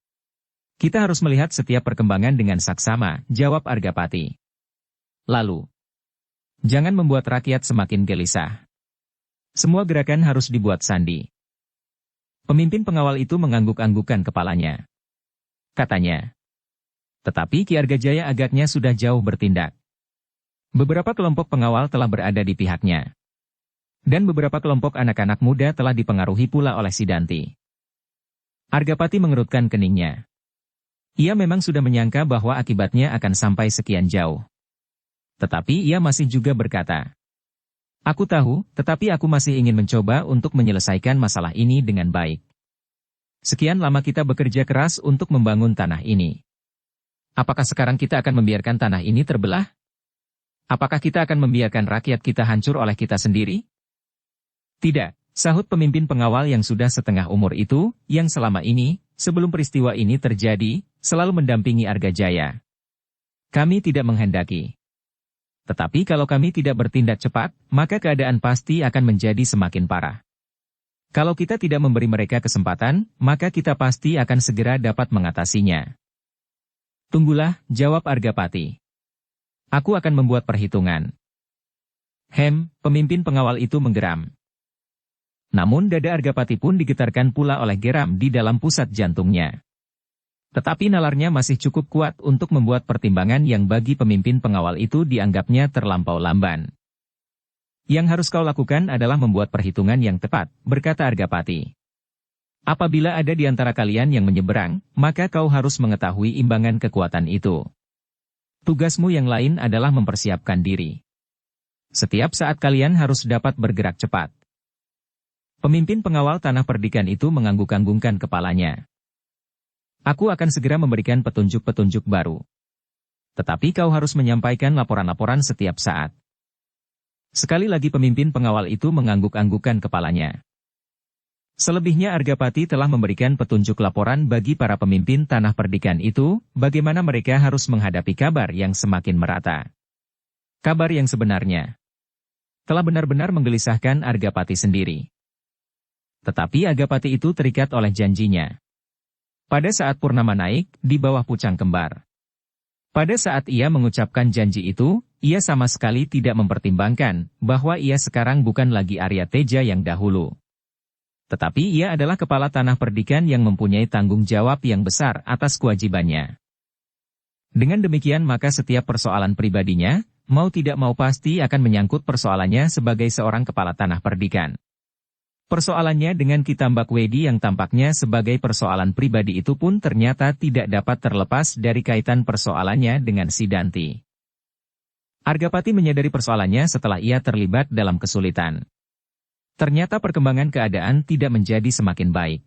Kita harus melihat setiap perkembangan dengan saksama," jawab Argapati. "Lalu, jangan membuat rakyat semakin gelisah. Semua gerakan harus dibuat sandi." Pemimpin pengawal itu mengangguk-anggukkan kepalanya. Katanya, tetapi Ki Argajaya agaknya sudah jauh bertindak. Beberapa kelompok pengawal telah berada di pihaknya. Dan beberapa kelompok anak-anak muda telah dipengaruhi pula oleh Sidanti. Argapati mengerutkan keningnya. Ia memang sudah menyangka bahwa akibatnya akan sampai sekian jauh. Tetapi ia masih juga berkata, "Aku tahu, tetapi aku masih ingin mencoba untuk menyelesaikan masalah ini dengan baik. Sekian lama kita bekerja keras untuk membangun tanah ini. Apakah sekarang kita akan membiarkan tanah ini terbelah? Apakah kita akan membiarkan rakyat kita hancur oleh kita sendiri?" "Tidak," sahut pemimpin pengawal yang sudah setengah umur itu, yang selama ini, sebelum peristiwa ini terjadi, selalu mendampingi Argajaya. "Kami tidak menghendaki. Tetapi kalau kami tidak bertindak cepat, maka keadaan pasti akan menjadi semakin parah. Kalau kita tidak memberi mereka kesempatan, maka kita pasti akan segera dapat mengatasinya." "Tunggulah," jawab Argapati. "Aku akan membuat perhitungan." Pemimpin pengawal itu menggeram. Namun dada Argapati pun digetarkan pula oleh geram di dalam pusat jantungnya. Tetapi nalarnya masih cukup kuat untuk membuat pertimbangan yang bagi pemimpin pengawal itu dianggapnya terlampau lamban. "Yang harus kau lakukan adalah membuat perhitungan yang tepat," berkata Argapati. "Apabila ada di antara kalian yang menyeberang, maka kau harus mengetahui imbangan kekuatan itu. Tugasmu yang lain adalah mempersiapkan diri. Setiap saat kalian harus dapat bergerak cepat." Pemimpin pengawal tanah perdikan itu mengangguk-anggukkan kepalanya. "Aku akan segera memberikan petunjuk-petunjuk baru. Tetapi kau harus menyampaikan laporan-laporan setiap saat." Sekali lagi pemimpin pengawal itu mengangguk-anggukkan kepalanya. Selebihnya Argapati telah memberikan petunjuk laporan bagi para pemimpin tanah perdikan itu, bagaimana mereka harus menghadapi kabar yang semakin merata. Kabar yang sebenarnya telah benar-benar menggelisahkan Argapati sendiri. Tetapi Argapati itu terikat oleh janjinya. Pada saat purnama naik, di bawah pucang kembar. Pada saat ia mengucapkan janji itu, ia sama sekali tidak mempertimbangkan bahwa ia sekarang bukan lagi Arya Teja yang dahulu. Tetapi ia adalah kepala tanah perdikan yang mempunyai tanggung jawab yang besar atas kewajibannya. Dengan demikian maka setiap persoalan pribadinya, mau tidak mau pasti akan menyangkut persoalannya sebagai seorang kepala tanah perdikan. Persoalannya dengan Ki Tambakwedi yang tampaknya sebagai persoalan pribadi itu pun ternyata tidak dapat terlepas dari kaitan persoalannya dengan Sidanti. Argapati menyadari persoalannya setelah ia terlibat dalam kesulitan. Ternyata perkembangan keadaan tidak menjadi semakin baik.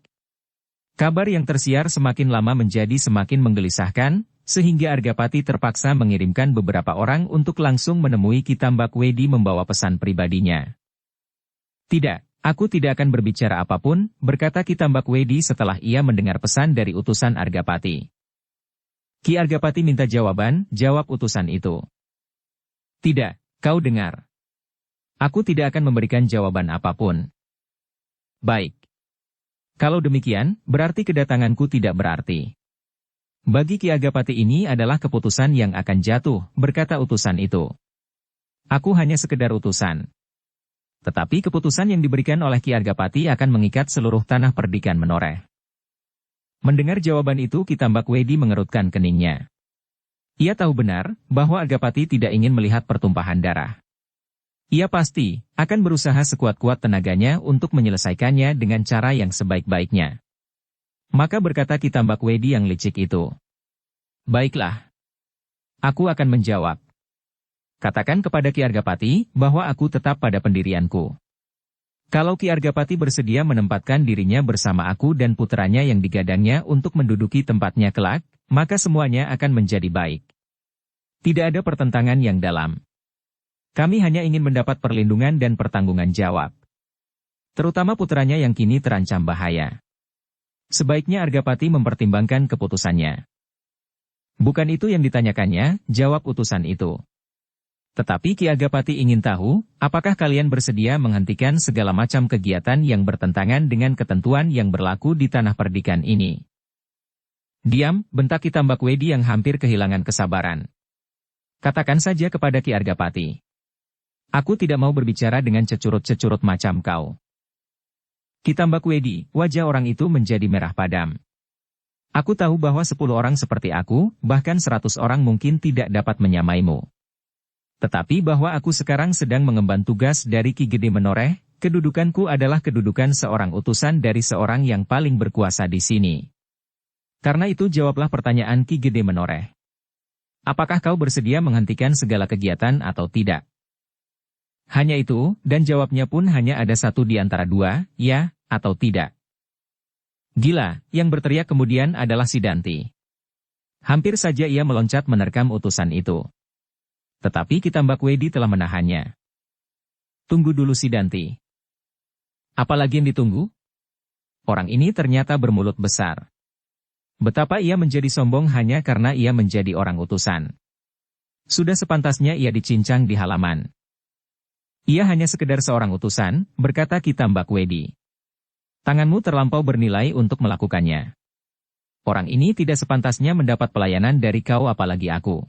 Kabar yang tersiar semakin lama menjadi semakin menggelisahkan, sehingga Argapati terpaksa mengirimkan beberapa orang untuk langsung menemui Ki Tambakwedi membawa pesan pribadinya. "Tidak. Aku tidak akan berbicara apapun," berkata Ki Tambakwedi setelah ia mendengar pesan dari utusan Argapati. "Ki Argapati minta jawaban," jawab utusan itu. "Tidak, kau dengar. Aku tidak akan memberikan jawaban apapun." "Baik. Kalau demikian, berarti kedatanganku tidak berarti. Bagi Ki Argapati ini adalah keputusan yang akan jatuh," berkata utusan itu. "Aku hanya sekedar utusan. Tetapi keputusan yang diberikan oleh Ki Argapati akan mengikat seluruh tanah perdikan menoreh." Mendengar jawaban itu Ki Tambakwedi mengerutkan keningnya. Ia tahu benar bahwa Argapati tidak ingin melihat pertumpahan darah. Ia pasti akan berusaha sekuat-kuat tenaganya untuk menyelesaikannya dengan cara yang sebaik-baiknya. Maka berkata Ki Tambakwedi yang licik itu, "Baiklah. Aku akan menjawab. Katakan kepada Ki Argapati bahwa aku tetap pada pendirianku. Kalau Ki Argapati bersedia menempatkan dirinya bersama aku dan puteranya yang digadangnya untuk menduduki tempatnya kelak, maka semuanya akan menjadi baik. Tidak ada pertentangan yang dalam. Kami hanya ingin mendapat perlindungan dan pertanggungan jawab. Terutama puteranya yang kini terancam bahaya. Sebaiknya Argapati mempertimbangkan keputusannya. Bukan itu yang ditanyakannya, jawab utusan itu. Tetapi Ki Argapati ingin tahu, apakah kalian bersedia menghentikan segala macam kegiatan yang bertentangan dengan ketentuan yang berlaku di tanah perdikan ini. Diam, bentak Ki Tambakwedi yang hampir kehilangan kesabaran. Katakan saja kepada Ki Argapati. Aku tidak mau berbicara dengan cecurut-cecurut macam kau. Ki Tambakwedi, wajah orang itu menjadi merah padam. Aku tahu bahwa 10 orang seperti aku, bahkan 100 orang mungkin tidak dapat menyamaimu. Tetapi bahwa aku sekarang sedang mengemban tugas dari Ki Gede Menoreh, kedudukanku adalah kedudukan seorang utusan dari seorang yang paling berkuasa di sini. Karena itu jawablah pertanyaan Ki Gede Menoreh. Apakah kau bersedia menghentikan segala kegiatan atau tidak? Hanya itu, dan jawabnya pun hanya ada satu di antara dua, ya, atau tidak. Gila, yang berteriak kemudian adalah Sidanti. Hampir saja ia meloncat menerkam utusan itu. Tetapi Ki Tambakwedi telah menahannya. Tunggu dulu Sidanti. Apalagi yang ditunggu? Orang ini ternyata bermulut besar. Betapa ia menjadi sombong hanya karena ia menjadi orang utusan. Sudah sepantasnya ia dicincang di halaman. Ia hanya sekedar seorang utusan, berkata Ki Tambakwedi. Tanganmu terlampau bernilai untuk melakukannya. Orang ini tidak sepantasnya mendapat pelayanan dari kau apalagi aku.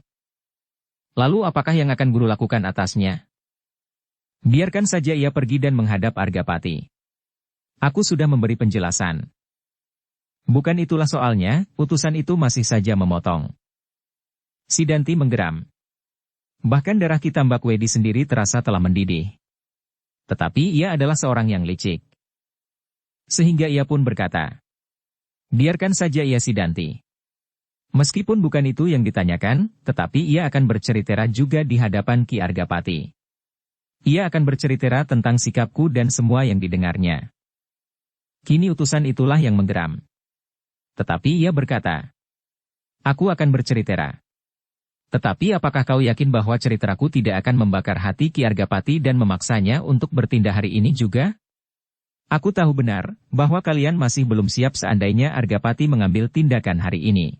Lalu apakah yang akan guru lakukan atasnya? Biarkan saja ia pergi dan menghadap Argapati. Aku sudah memberi penjelasan. Bukan itulah soalnya, utusan itu masih saja memotong. Sidanti menggeram. Bahkan darah Ki Tambakwedi sendiri terasa telah mendidih. Tetapi ia adalah seorang yang licik. Sehingga ia pun berkata, biarkan saja ia Sidanti. Meskipun bukan itu yang ditanyakan, tetapi ia akan bercerita juga di hadapan Ki Argapati. Ia akan bercerita tentang sikapku dan semua yang didengarnya. Kini utusan itulah yang menggeram. Tetapi ia berkata, aku akan bercerita. Tetapi apakah kau yakin bahwa ceritaku tidak akan membakar hati Ki Argapati dan memaksanya untuk bertindak hari ini juga? Aku tahu benar, bahwa kalian masih belum siap seandainya Argapati mengambil tindakan hari ini.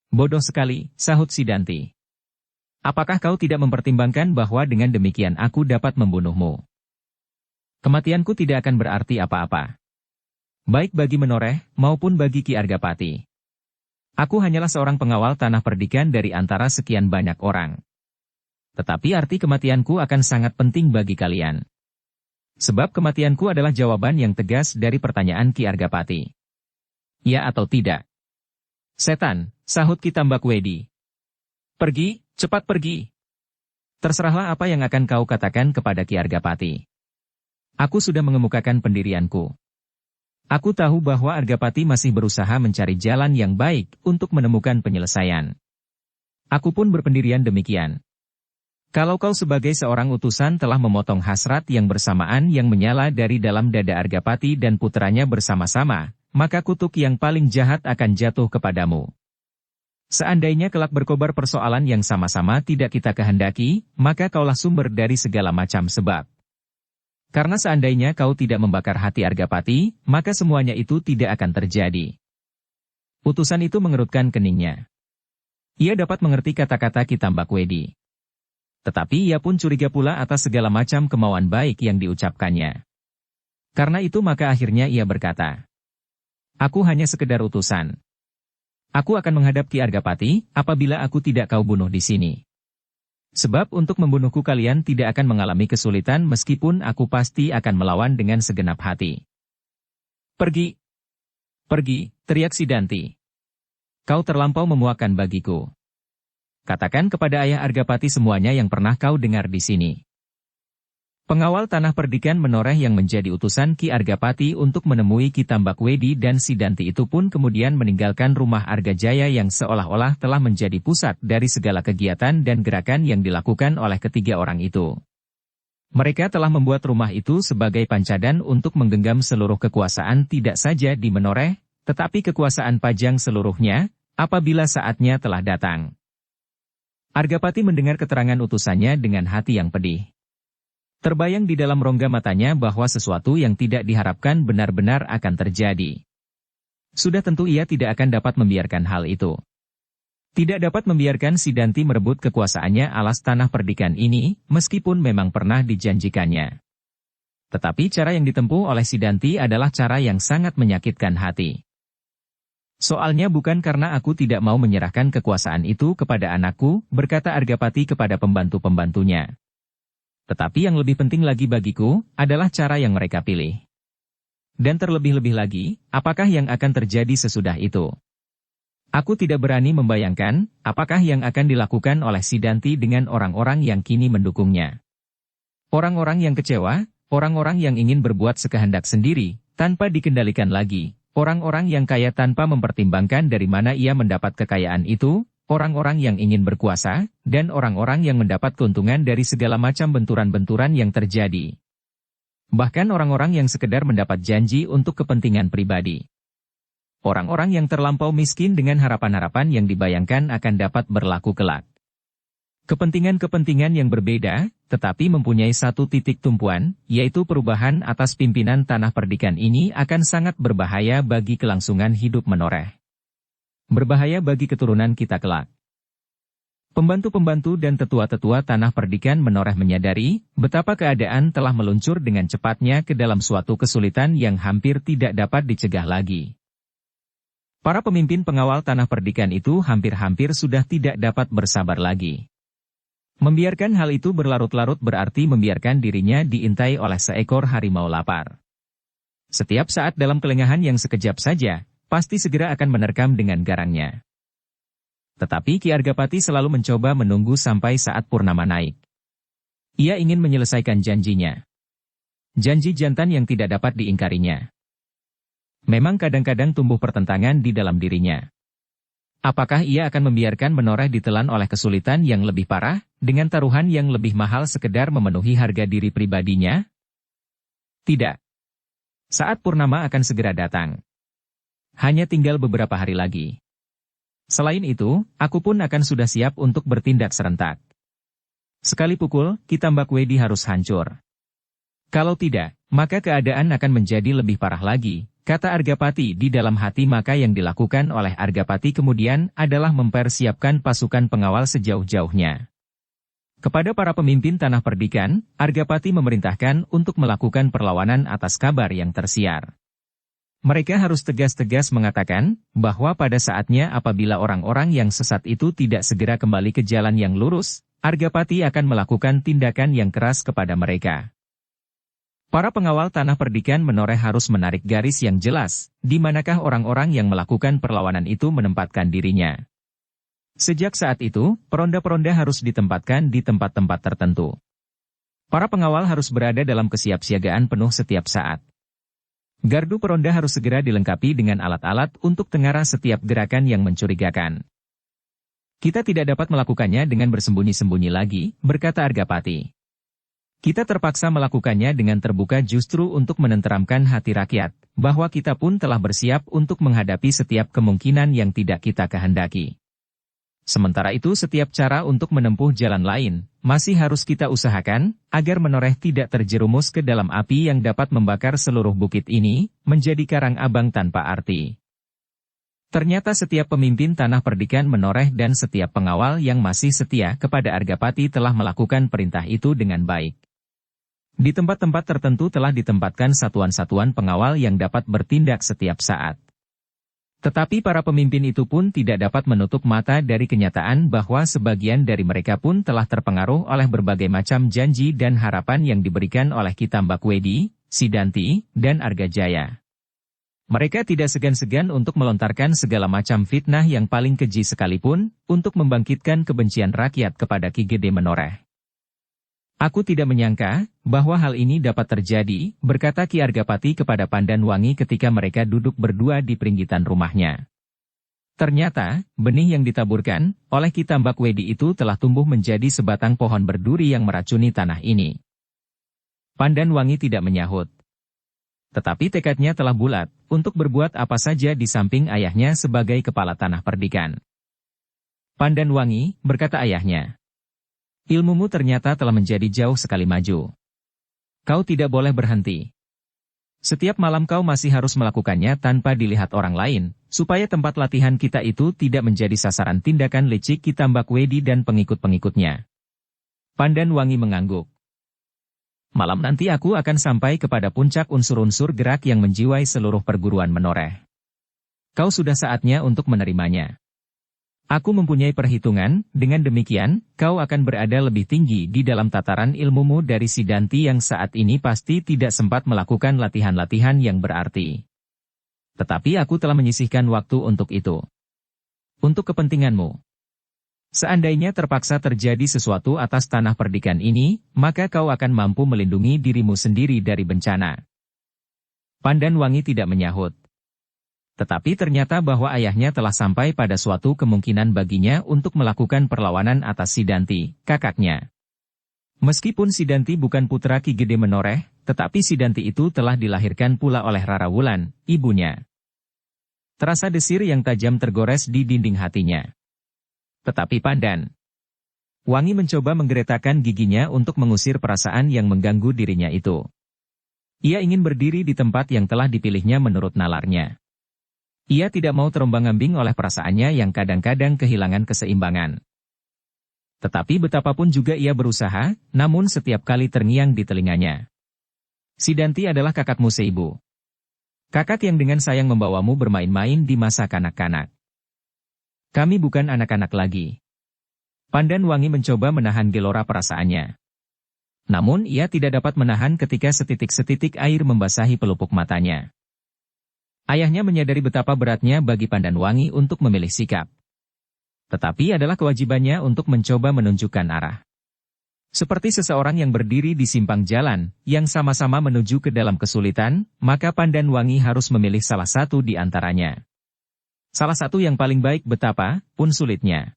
Bodoh sekali, sahut Sidanti. Apakah kau tidak mempertimbangkan bahwa dengan demikian aku dapat membunuhmu? Kematianku tidak akan berarti apa-apa. Baik bagi Menoreh, maupun bagi Ki Argapati. Aku hanyalah seorang pengawal tanah perdikan dari antara sekian banyak orang. Tetapi arti kematianku akan sangat penting bagi kalian. Sebab kematianku adalah jawaban yang tegas dari pertanyaan Ki Argapati. Ya atau tidak? Setan, sahut Ki Tambakwedi. Pergi, cepat pergi. Terserahlah apa yang akan kau katakan kepada Ki Argapati. Aku sudah mengemukakan pendirianku. Aku tahu bahwa Argapati masih berusaha mencari jalan yang baik untuk menemukan penyelesaian. Aku pun berpendirian demikian. Kalau kau sebagai seorang utusan telah memotong hasrat yang bersamaan yang menyala dari dalam dada Argapati dan putranya bersama-sama, maka kutuk yang paling jahat akan jatuh kepadamu. Seandainya kelak berkobar persoalan yang sama-sama tidak kita kehendaki, maka kaulah sumber dari segala macam sebab. Karena seandainya kau tidak membakar hati Argapati, maka semuanya itu tidak akan terjadi. Utusan itu mengerutkan keningnya. Ia dapat mengerti kata-kata Ki Tambakwedi. Tetapi ia pun curiga pula atas segala macam kemauan baik yang diucapkannya. Karena itu maka akhirnya ia berkata, aku hanya sekedar utusan. Aku akan menghadap Ki Argapati, apabila aku tidak kau bunuh di sini. Sebab untuk membunuhku kalian tidak akan mengalami kesulitan meskipun aku pasti akan melawan dengan segenap hati. Pergi. Pergi, teriak Sidanti. Kau terlampau memuakkan bagiku. Katakan kepada ayah Argapati semuanya yang pernah kau dengar di sini. Pengawal tanah perdikan Menoreh yang menjadi utusan Ki Argapati untuk menemui Ki Tambakwedi dan Sidanti itu pun kemudian meninggalkan rumah Argajaya yang seolah-olah telah menjadi pusat dari segala kegiatan dan gerakan yang dilakukan oleh ketiga orang itu. Mereka telah membuat rumah itu sebagai pancadan untuk menggenggam seluruh kekuasaan tidak saja di Menoreh, tetapi kekuasaan Pajang seluruhnya, apabila saatnya telah datang. Argapati mendengar keterangan utusannya dengan hati yang pedih. Terbayang di dalam rongga matanya bahwa sesuatu yang tidak diharapkan benar-benar akan terjadi. Sudah tentu ia tidak akan dapat membiarkan hal itu. Tidak dapat membiarkan Sidanti merebut kekuasaannya alas tanah perdikan ini, meskipun memang pernah dijanjikannya. Tetapi cara yang ditempuh oleh Sidanti adalah cara yang sangat menyakitkan hati. Soalnya bukan karena aku tidak mau menyerahkan kekuasaan itu kepada anakku, berkata Argapati kepada pembantu-pembantunya. Tetapi yang lebih penting lagi bagiku, adalah cara yang mereka pilih. Dan terlebih-lebih lagi, apakah yang akan terjadi sesudah itu? Aku tidak berani membayangkan, apakah yang akan dilakukan oleh Sidanti dengan orang-orang yang kini mendukungnya. Orang-orang yang kecewa, orang-orang yang ingin berbuat sekehendak sendiri, tanpa dikendalikan lagi, orang-orang yang kaya tanpa mempertimbangkan dari mana ia mendapat kekayaan itu, orang-orang yang ingin berkuasa, dan orang-orang yang mendapat keuntungan dari segala macam benturan-benturan yang terjadi. Bahkan orang-orang yang sekedar mendapat janji untuk kepentingan pribadi. Orang-orang yang terlampau miskin dengan harapan-harapan yang dibayangkan akan dapat berlaku kelak. Kepentingan-kepentingan yang berbeda, tetapi mempunyai satu titik tumpuan, yaitu perubahan atas pimpinan tanah perdikan ini akan sangat berbahaya bagi kelangsungan hidup Menoreh. Berbahaya bagi keturunan kita kelak. Pembantu-pembantu dan tetua-tetua tanah perdikan Menoreh menyadari, betapa keadaan telah meluncur dengan cepatnya ke dalam suatu kesulitan yang hampir tidak dapat dicegah lagi. Para pemimpin pengawal tanah perdikan itu hampir-hampir sudah tidak dapat bersabar lagi. Membiarkan hal itu berlarut-larut berarti membiarkan dirinya diintai oleh seekor harimau lapar. Setiap saat dalam kelengahan yang sekejap saja, pasti segera akan menerkam dengan garangnya. Tetapi Ki Argapati selalu mencoba menunggu sampai saat purnama naik. Ia ingin menyelesaikan janjinya. Janji jantan yang tidak dapat diingkarinya. Memang kadang-kadang tumbuh pertentangan di dalam dirinya. Apakah ia akan membiarkan Menoreh ditelan oleh kesulitan yang lebih parah, dengan taruhan yang lebih mahal sekedar memenuhi harga diri pribadinya? Tidak. Saat purnama akan segera datang. Hanya tinggal beberapa hari lagi. Selain itu, aku pun akan sudah siap untuk bertindak serentak. Sekali pukul, Kitambakwedi harus hancur. Kalau tidak, maka keadaan akan menjadi lebih parah lagi, kata Argapati di dalam hati. Maka yang dilakukan oleh Argapati kemudian adalah mempersiapkan pasukan pengawal sejauh-jauhnya. Kepada para pemimpin tanah perdikan, Argapati memerintahkan untuk melakukan perlawanan atas kabar yang tersiar. Mereka harus tegas-tegas mengatakan, bahwa pada saatnya apabila orang-orang yang sesat itu tidak segera kembali ke jalan yang lurus, Argapati akan melakukan tindakan yang keras kepada mereka. Para pengawal tanah perdikan Menoreh harus menarik garis yang jelas, di manakah orang-orang yang melakukan perlawanan itu menempatkan dirinya. Sejak saat itu, peronda-peronda harus ditempatkan di tempat-tempat tertentu. Para pengawal harus berada dalam kesiapsiagaan penuh setiap saat. Gardu peronda harus segera dilengkapi dengan alat-alat untuk tengarah setiap gerakan yang mencurigakan. Kita tidak dapat melakukannya dengan bersembunyi-sembunyi lagi, berkata Argapati. Kita terpaksa melakukannya dengan terbuka justru untuk menenteramkan hati rakyat, bahwa kita pun telah bersiap untuk menghadapi setiap kemungkinan yang tidak kita kehendaki. Sementara itu setiap cara untuk menempuh jalan lain, masih harus kita usahakan, agar Menoreh tidak terjerumus ke dalam api yang dapat membakar seluruh bukit ini, menjadi karang abang tanpa arti. Ternyata setiap pemimpin tanah perdikan Menoreh dan setiap pengawal yang masih setia kepada Argapati telah melakukan perintah itu dengan baik. Di tempat-tempat tertentu telah ditempatkan satuan-satuan pengawal yang dapat bertindak setiap saat. Tetapi para pemimpin itu pun tidak dapat menutup mata dari kenyataan bahwa sebagian dari mereka pun telah terpengaruh oleh berbagai macam janji dan harapan yang diberikan oleh Kitambakwedi, Sidanti, dan Argajaya. Mereka tidak segan-segan untuk melontarkan segala macam fitnah yang paling keji sekalipun, untuk membangkitkan kebencian rakyat kepada Ki Gede Menoreh. Aku tidak menyangka bahwa hal ini dapat terjadi, berkata Ki Argapati kepada Pandan Wangi ketika mereka duduk berdua di peringgitan rumahnya. Ternyata, benih yang ditaburkan oleh Kitambakwedi itu telah tumbuh menjadi sebatang pohon berduri yang meracuni tanah ini. Pandan Wangi tidak menyahut. Tetapi tekadnya telah bulat, untuk berbuat apa saja di samping ayahnya sebagai kepala tanah perdikan. Pandan Wangi, berkata ayahnya. Ilmumu ternyata telah menjadi jauh sekali maju. Kau tidak boleh berhenti. Setiap malam kau masih harus melakukannya tanpa dilihat orang lain, supaya tempat latihan kita itu tidak menjadi sasaran tindakan licik Kitambak Wedi dan pengikut-pengikutnya. Pandan Wangi mengangguk. Malam nanti aku akan sampai kepada puncak unsur-unsur gerak yang menjiwai seluruh perguruan menoreh. Kau sudah saatnya untuk menerimanya. Aku mempunyai perhitungan, dengan demikian, kau akan berada lebih tinggi di dalam tataran ilmumu dari Sidanti yang saat ini pasti tidak sempat melakukan latihan-latihan yang berarti. Tetapi aku telah menyisihkan waktu untuk itu. Untuk kepentinganmu. Seandainya terpaksa terjadi sesuatu atas tanah perdikan ini, maka kau akan mampu melindungi dirimu sendiri dari bencana. Pandan Wangi tidak menyahut. Tetapi ternyata bahwa ayahnya telah sampai pada suatu kemungkinan baginya untuk melakukan perlawanan atas Sidanti, kakaknya. Meskipun Sidanti bukan putra Ki Gede Menoreh, tetapi Sidanti itu telah dilahirkan pula oleh Rara Wulan, ibunya. Terasa desir yang tajam tergores di dinding hatinya. Tetapi Pandan Wangi mencoba menggeretakkan giginya untuk mengusir perasaan yang mengganggu dirinya itu. Ia ingin berdiri di tempat yang telah dipilihnya menurut nalarnya. Ia tidak mau terombang-ambing oleh perasaannya yang kadang-kadang kehilangan keseimbangan. Tetapi betapapun juga ia berusaha, namun setiap kali terngiang di telinganya. Sidanti adalah kakakmu seibu. Kakak yang dengan sayang membawamu bermain-main di masa kanak-kanak. Kami bukan anak-anak lagi. Pandan Wangi mencoba menahan gelora perasaannya. Namun ia tidak dapat menahan ketika setitik-setitik air membasahi pelupuk matanya. Ayahnya menyadari betapa beratnya bagi Pandan Wangi untuk memilih sikap. Tetapi adalah kewajibannya untuk mencoba menunjukkan arah. Seperti seseorang yang berdiri di simpang jalan, yang sama-sama menuju ke dalam kesulitan, maka Pandan Wangi harus memilih salah satu di antaranya. Salah satu yang paling baik betapa pun sulitnya.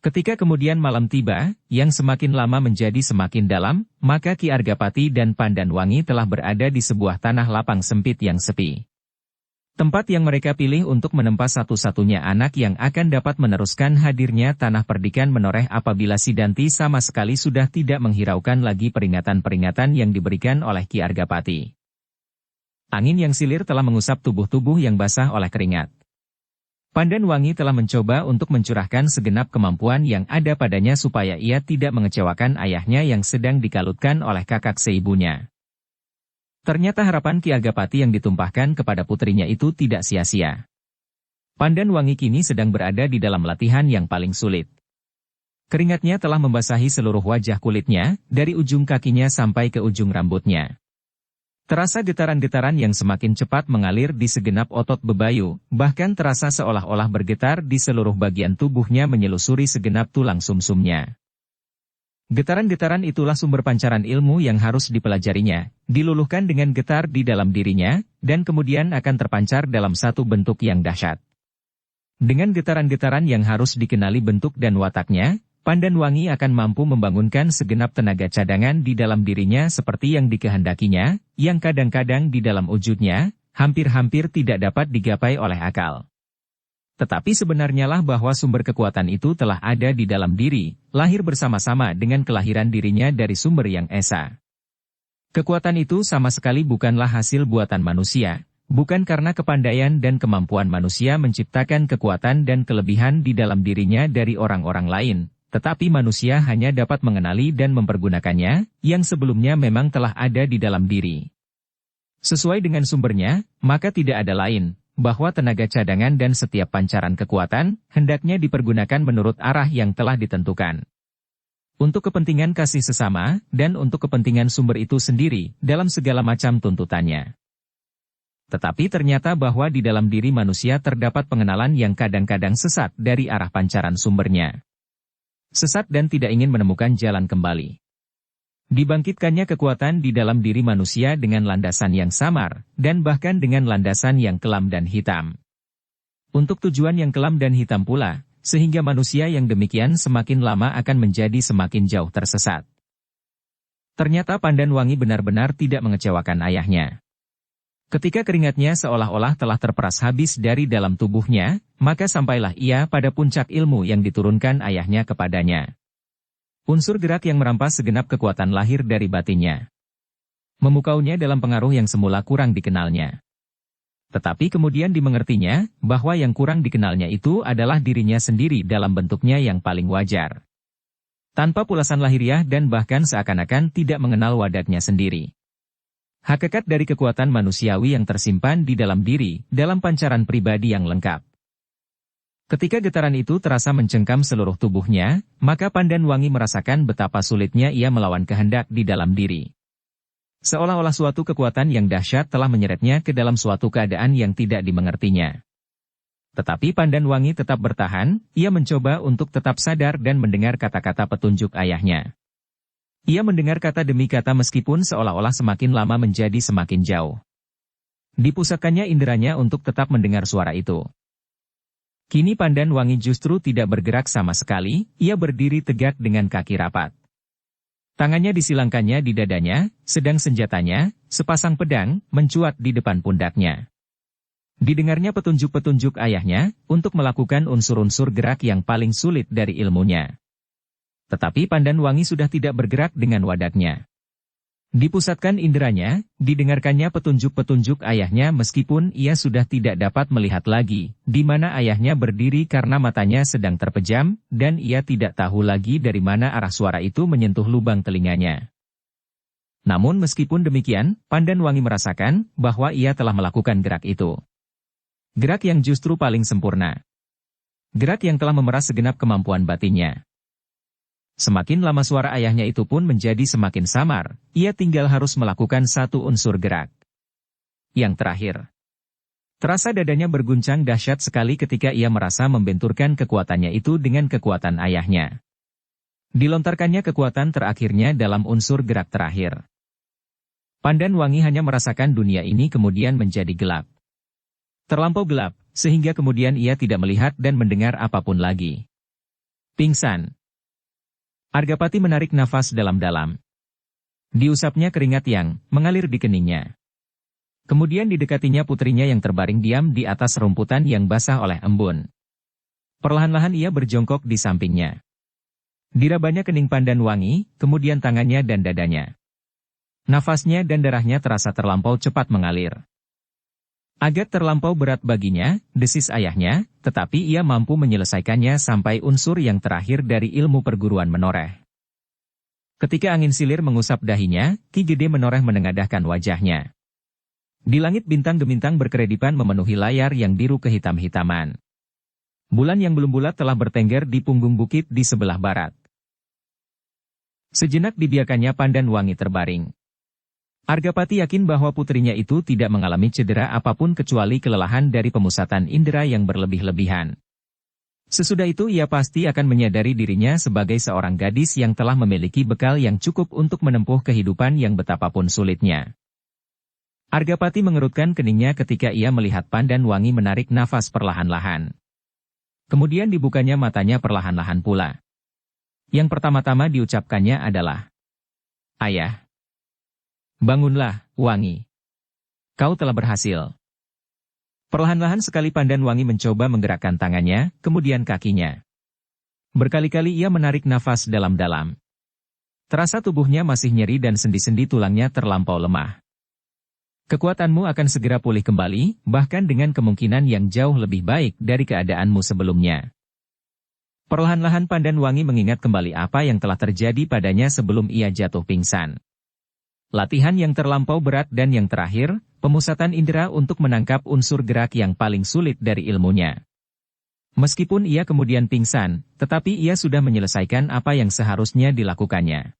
Ketika kemudian malam tiba, yang semakin lama menjadi semakin dalam, maka Ki Argapati dan Pandan Wangi telah berada di sebuah tanah lapang sempit yang sepi. Tempat yang mereka pilih untuk menempa satu-satunya anak yang akan dapat meneruskan hadirnya tanah perdikan Menoreh apabila Sidanti sama sekali sudah tidak menghiraukan lagi peringatan-peringatan yang diberikan oleh Ki Argapati. Angin yang silir telah mengusap tubuh-tubuh yang basah oleh keringat. Pandan Wangi telah mencoba untuk mencurahkan segenap kemampuan yang ada padanya supaya ia tidak mengecewakan ayahnya yang sedang dikalutkan oleh kakak seibunya. Ternyata harapan Ki Argapati yang ditumpahkan kepada putrinya itu tidak sia-sia. Pandan Wangi kini sedang berada di dalam latihan yang paling sulit. Keringatnya telah membasahi seluruh wajah kulitnya, dari ujung kakinya sampai ke ujung rambutnya. Terasa getaran-getaran yang semakin cepat mengalir di segenap otot bebayu, bahkan terasa seolah-olah bergetar di seluruh bagian tubuhnya menyelusuri segenap tulang sumsumnya. Getaran-getaran itulah sumber pancaran ilmu yang harus dipelajarinya, diluluhkan dengan getar di dalam dirinya, dan kemudian akan terpancar dalam satu bentuk yang dahsyat. Dengan getaran-getaran yang harus dikenali bentuk dan wataknya, Pandan Wangi akan mampu membangunkan segenap tenaga cadangan di dalam dirinya seperti yang dikehendakinya, yang kadang-kadang di dalam wujudnya, hampir-hampir tidak dapat digapai oleh akal. Tetapi sebenarnya lah bahwa sumber kekuatan itu telah ada di dalam diri, lahir bersama-sama dengan kelahiran dirinya dari sumber yang esa. Kekuatan itu sama sekali bukanlah hasil buatan manusia, bukan karena kepandaian dan kemampuan manusia menciptakan kekuatan dan kelebihan di dalam dirinya dari orang-orang lain, tetapi manusia hanya dapat mengenali dan mempergunakannya, yang sebelumnya memang telah ada di dalam diri. Sesuai dengan sumbernya, maka tidak ada lain, bahwa tenaga cadangan dan setiap pancaran kekuatan, hendaknya dipergunakan menurut arah yang telah ditentukan. Untuk kepentingan kasih sesama, dan untuk kepentingan sumber itu sendiri, dalam segala macam tuntutannya. Tetapi ternyata bahwa di dalam diri manusia terdapat pengenalan yang kadang-kadang sesat dari arah pancaran sumbernya. Sesat dan tidak ingin menemukan jalan kembali. Dibangkitkannya kekuatan di dalam diri manusia dengan landasan yang samar, dan bahkan dengan landasan yang kelam dan hitam. Untuk tujuan yang kelam dan hitam pula, sehingga manusia yang demikian semakin lama akan menjadi semakin jauh tersesat. Ternyata Pandan Wangi benar-benar tidak mengecewakan ayahnya. Ketika keringatnya seolah-olah telah terperas habis dari dalam tubuhnya, maka sampailah ia pada puncak ilmu yang diturunkan ayahnya kepadanya. Unsur gerak yang merampas segenap kekuatan lahir dari batinnya. Memukaunya dalam pengaruh yang semula kurang dikenalnya. Tetapi kemudian dimengertinya, bahwa yang kurang dikenalnya itu adalah dirinya sendiri dalam bentuknya yang paling wajar. Tanpa pulasan lahiriah dan bahkan seakan-akan tidak mengenal wadatnya sendiri. Hakikat dari kekuatan manusiawi yang tersimpan di dalam diri, dalam pancaran pribadi yang lengkap. Ketika getaran itu terasa mencengkam seluruh tubuhnya, maka Pandan Wangi merasakan betapa sulitnya ia melawan kehendak di dalam diri. Seolah-olah suatu kekuatan yang dahsyat telah menyeretnya ke dalam suatu keadaan yang tidak dimengertinya. Tetapi Pandan Wangi tetap bertahan, ia mencoba untuk tetap sadar dan mendengar kata-kata petunjuk ayahnya. Ia mendengar kata demi kata meskipun seolah-olah semakin lama menjadi semakin jauh. Dipusatkannya inderanya untuk tetap mendengar suara itu. Kini Pandan Wangi justru tidak bergerak sama sekali, ia berdiri tegak dengan kaki rapat. Tangannya disilangkannya di dadanya, sedang senjatanya, sepasang pedang, mencuat di depan pundaknya. Didengarnya petunjuk-petunjuk ayahnya, untuk melakukan unsur-unsur gerak yang paling sulit dari ilmunya. Tetapi Pandan Wangi sudah tidak bergerak dengan wadatnya. Dipusatkan inderanya, didengarkannya petunjuk-petunjuk ayahnya meskipun ia sudah tidak dapat melihat lagi, di mana ayahnya berdiri karena matanya sedang terpejam, dan ia tidak tahu lagi dari mana arah suara itu menyentuh lubang telinganya. Namun meskipun demikian, Pandan Wangi merasakan bahwa ia telah melakukan gerak itu. Gerak yang justru paling sempurna. Gerak yang telah memeras segenap kemampuan batinnya. Semakin lama suara ayahnya itu pun menjadi semakin samar, ia tinggal harus melakukan satu unsur gerak. Yang terakhir. Terasa dadanya berguncang dahsyat sekali ketika ia merasa membenturkan kekuatannya itu dengan kekuatan ayahnya. Dilontarkannya kekuatan terakhirnya dalam unsur gerak terakhir. Pandan Wangi hanya merasakan dunia ini kemudian menjadi gelap. Terlampau gelap, sehingga kemudian ia tidak melihat dan mendengar apapun lagi. Pingsan. Argapati menarik nafas dalam-dalam. Diusapnya keringat yang mengalir di keningnya. Kemudian didekatinya putrinya yang terbaring diam di atas rumputan yang basah oleh embun. Perlahan-lahan ia berjongkok di sampingnya. Dirabanya kening Pandan Wangi, kemudian tangannya dan dadanya. Nafasnya dan darahnya terasa terlampau cepat mengalir. Agak terlampau berat baginya, desis ayahnya, tetapi ia mampu menyelesaikannya sampai unsur yang terakhir dari ilmu perguruan menoreh. Ketika angin silir mengusap dahinya, Ki Gede menoreh menengadahkan wajahnya. Di langit bintang gemintang berkeredipan memenuhi layar yang biru kehitam-hitaman. Bulan yang belum bulat telah bertengger di punggung bukit di sebelah barat. Sejenak dibiarkannya Pandan Wangi terbaring. Argapati yakin bahwa putrinya itu tidak mengalami cedera apapun kecuali kelelahan dari pemusatan indera yang berlebih-lebihan. Sesudah itu ia pasti akan menyadari dirinya sebagai seorang gadis yang telah memiliki bekal yang cukup untuk menempuh kehidupan yang betapapun sulitnya. Argapati mengerutkan keningnya ketika ia melihat Pandan Wangi menarik nafas perlahan-lahan. Kemudian dibukanya matanya perlahan-lahan pula. Yang pertama-tama diucapkannya adalah, "Ayah. Bangunlah, Wangi. Kau telah berhasil." Perlahan-lahan sekali Pandan Wangi mencoba menggerakkan tangannya, kemudian kakinya. Berkali-kali ia menarik nafas dalam-dalam. Terasa tubuhnya masih nyeri dan sendi-sendi tulangnya terlampau lemah. Kekuatanmu akan segera pulih kembali, bahkan dengan kemungkinan yang jauh lebih baik dari keadaanmu sebelumnya. Perlahan-lahan Pandan Wangi mengingat kembali apa yang telah terjadi padanya sebelum ia jatuh pingsan. Latihan yang terlampau berat dan yang terakhir, pemusatan indera untuk menangkap unsur gerak yang paling sulit dari ilmunya. Meskipun ia kemudian pingsan, tetapi ia sudah menyelesaikan apa yang seharusnya dilakukannya.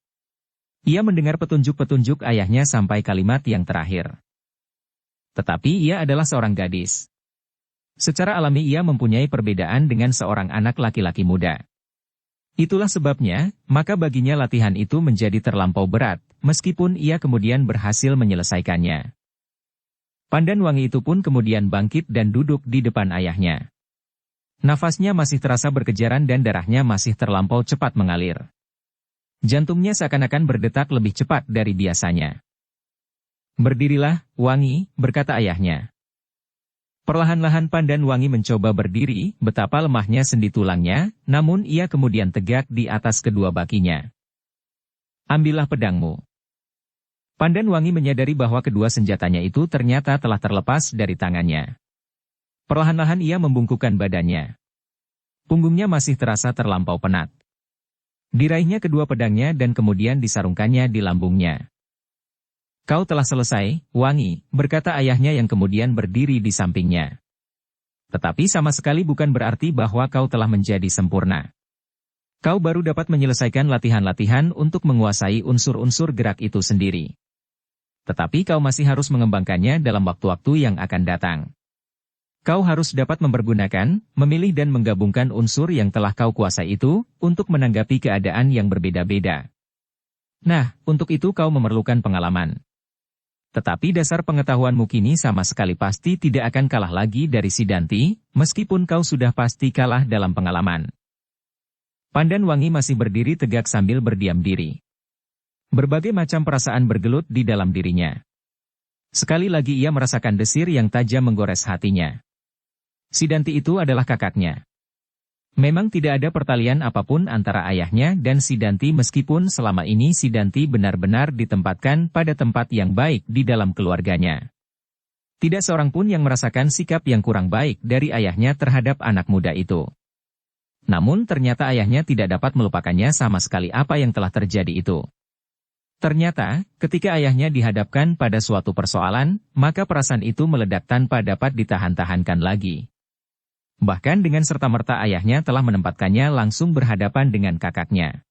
Ia mendengar petunjuk-petunjuk ayahnya sampai kalimat yang terakhir. Tetapi ia adalah seorang gadis. Secara alami ia mempunyai perbedaan dengan seorang anak laki-laki muda. Itulah sebabnya, maka baginya latihan itu menjadi terlampau berat, meskipun ia kemudian berhasil menyelesaikannya. Pandan Wangi itu pun kemudian bangkit dan duduk di depan ayahnya. Nafasnya masih terasa berkejaran dan darahnya masih terlampau cepat mengalir. Jantungnya seakan-akan berdetak lebih cepat dari biasanya. "Berdirilah, Wangi," berkata ayahnya. Perlahan-lahan Pandan Wangi mencoba berdiri, betapa lemahnya sendi tulangnya, namun ia kemudian tegak di atas kedua bakinya. "Ambillah pedangmu." Pandan Wangi menyadari bahwa kedua senjatanya itu ternyata telah terlepas dari tangannya. Perlahan-lahan ia membungkukkan badannya. Punggungnya masih terasa terlampau penat. Diraihnya kedua pedangnya dan kemudian disarungkannya di lambungnya. "Kau telah selesai, Wangi," berkata ayahnya yang kemudian berdiri di sampingnya. "Tetapi sama sekali bukan berarti bahwa kau telah menjadi sempurna. Kau baru dapat menyelesaikan latihan-latihan untuk menguasai unsur-unsur gerak itu sendiri. Tetapi kau masih harus mengembangkannya dalam waktu-waktu yang akan datang. Kau harus dapat mempergunakan, memilih dan menggabungkan unsur yang telah kau kuasai itu, untuk menanggapi keadaan yang berbeda-beda. Nah, untuk itu kau memerlukan pengalaman. Tetapi dasar pengetahuanmu kini sama sekali pasti tidak akan kalah lagi dari Sidanti, meskipun kau sudah pasti kalah dalam pengalaman." Pandan Wangi masih berdiri tegak sambil berdiam diri. Berbagai macam perasaan bergelut di dalam dirinya. Sekali lagi ia merasakan desir yang tajam menggores hatinya. Sidanti itu adalah kakaknya. Memang tidak ada pertalian apapun antara ayahnya dan Sidanti meskipun selama ini Sidanti benar-benar ditempatkan pada tempat yang baik di dalam keluarganya. Tidak seorang pun yang merasakan sikap yang kurang baik dari ayahnya terhadap anak muda itu. Namun ternyata ayahnya tidak dapat melupakannya sama sekali apa yang telah terjadi itu. Ternyata, ketika ayahnya dihadapkan pada suatu persoalan, maka perasaan itu meledak tanpa dapat ditahan-tahankan lagi. Bahkan dengan serta-merta ayahnya telah menempatkannya langsung berhadapan dengan kakaknya.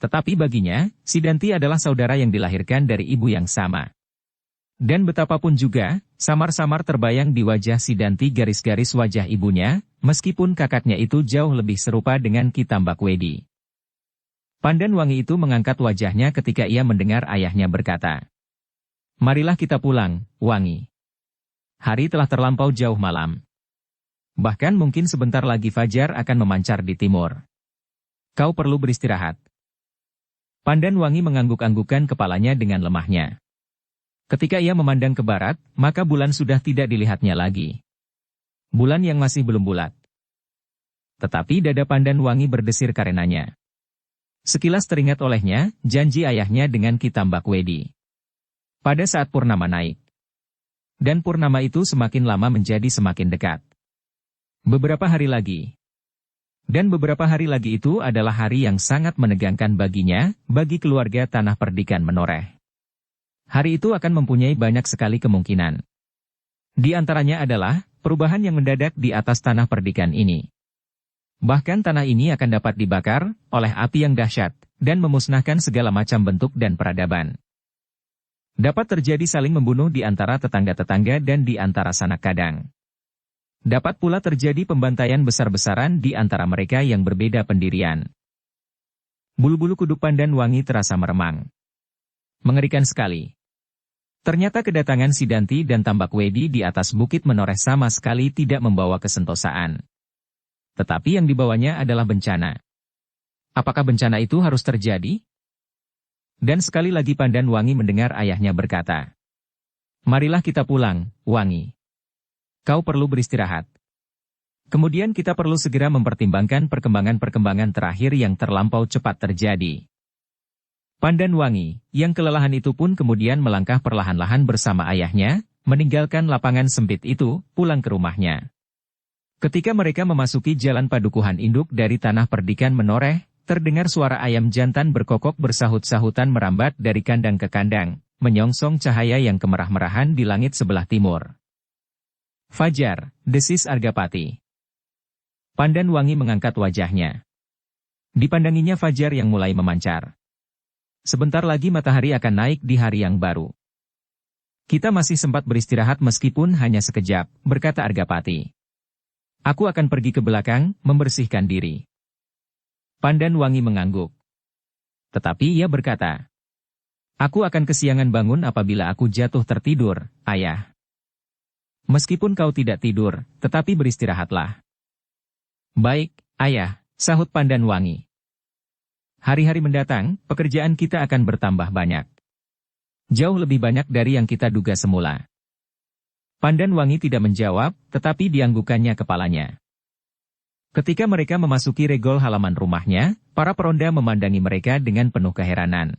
Tetapi baginya, Sidanti adalah saudara yang dilahirkan dari ibu yang sama. Dan betapapun juga, samar-samar terbayang di wajah Sidanti garis-garis wajah ibunya, meskipun kakaknya itu jauh lebih serupa dengan Ki Tambak Wedi. Pandan Wangi itu mengangkat wajahnya ketika ia mendengar ayahnya berkata, "Marilah kita pulang, Wangi. Hari telah terlampau jauh malam. Bahkan mungkin sebentar lagi fajar akan memancar di timur. Kau perlu beristirahat." Pandan Wangi mengangguk-anggukkan kepalanya dengan lemahnya. Ketika ia memandang ke barat, maka bulan sudah tidak dilihatnya lagi. Bulan yang masih belum bulat. Tetapi dada Pandan Wangi berdesir karenanya. Sekilas teringat olehnya, janji ayahnya dengan Ki Tambak Wedi. Pada saat purnama naik. Dan purnama itu semakin lama menjadi semakin dekat. Beberapa hari lagi. Dan beberapa hari lagi itu adalah hari yang sangat menegangkan baginya, bagi keluarga Tanah Perdikan Menoreh. Hari itu akan mempunyai banyak sekali kemungkinan. Di antaranya adalah, perubahan yang mendadak di atas Tanah Perdikan ini. Bahkan tanah ini akan dapat dibakar, oleh api yang dahsyat, dan memusnahkan segala macam bentuk dan peradaban. Dapat terjadi saling membunuh di antara tetangga-tetangga dan di antara sanak kadang. Dapat pula terjadi pembantaian besar-besaran di antara mereka yang berbeda pendirian. Bulu-bulu kuduk Pandan Wangi terasa meremang. Mengerikan sekali. Ternyata kedatangan Sidanti dan Tambak Wedi di atas Bukit Menoreh sama sekali tidak membawa kesentosaan. Tetapi yang dibawanya adalah bencana. Apakah bencana itu harus terjadi? Dan sekali lagi Pandan Wangi mendengar ayahnya berkata, "Marilah kita pulang, Wangi. Kau perlu beristirahat. Kemudian kita perlu segera mempertimbangkan perkembangan-perkembangan terakhir yang terlampau cepat terjadi." Pandan Wangi, yang kelelahan itu pun kemudian melangkah perlahan-lahan bersama ayahnya, meninggalkan lapangan sempit itu, pulang ke rumahnya. Ketika mereka memasuki jalan padukuhan induk dari Tanah Perdikan Menoreh, terdengar suara ayam jantan berkokok bersahut-sahutan merambat dari kandang ke kandang, menyongsong cahaya yang kemerah-merahan di langit sebelah timur. "Fajar," desis Argapati. Pandan Wangi mengangkat wajahnya. Dipandanginya fajar yang mulai memancar. Sebentar lagi matahari akan naik di hari yang baru. "Kita masih sempat beristirahat meskipun hanya sekejap," berkata Argapati. "Aku akan pergi ke belakang, membersihkan diri." Pandan Wangi mengangguk. Tetapi ia berkata, "Aku akan kesiangan bangun apabila aku jatuh tertidur, Ayah." "Meskipun kau tidak tidur, tetapi beristirahatlah." "Baik, Ayah," sahut Pandan Wangi. hari-hari mendatang, pekerjaan kita akan bertambah banyak. Jauh lebih banyak dari yang kita duga semula. Pandan Wangi tidak menjawab, tetapi dianggukkannya kepalanya. Ketika mereka memasuki regol halaman rumahnya, para peronda memandangi mereka dengan penuh keheranan.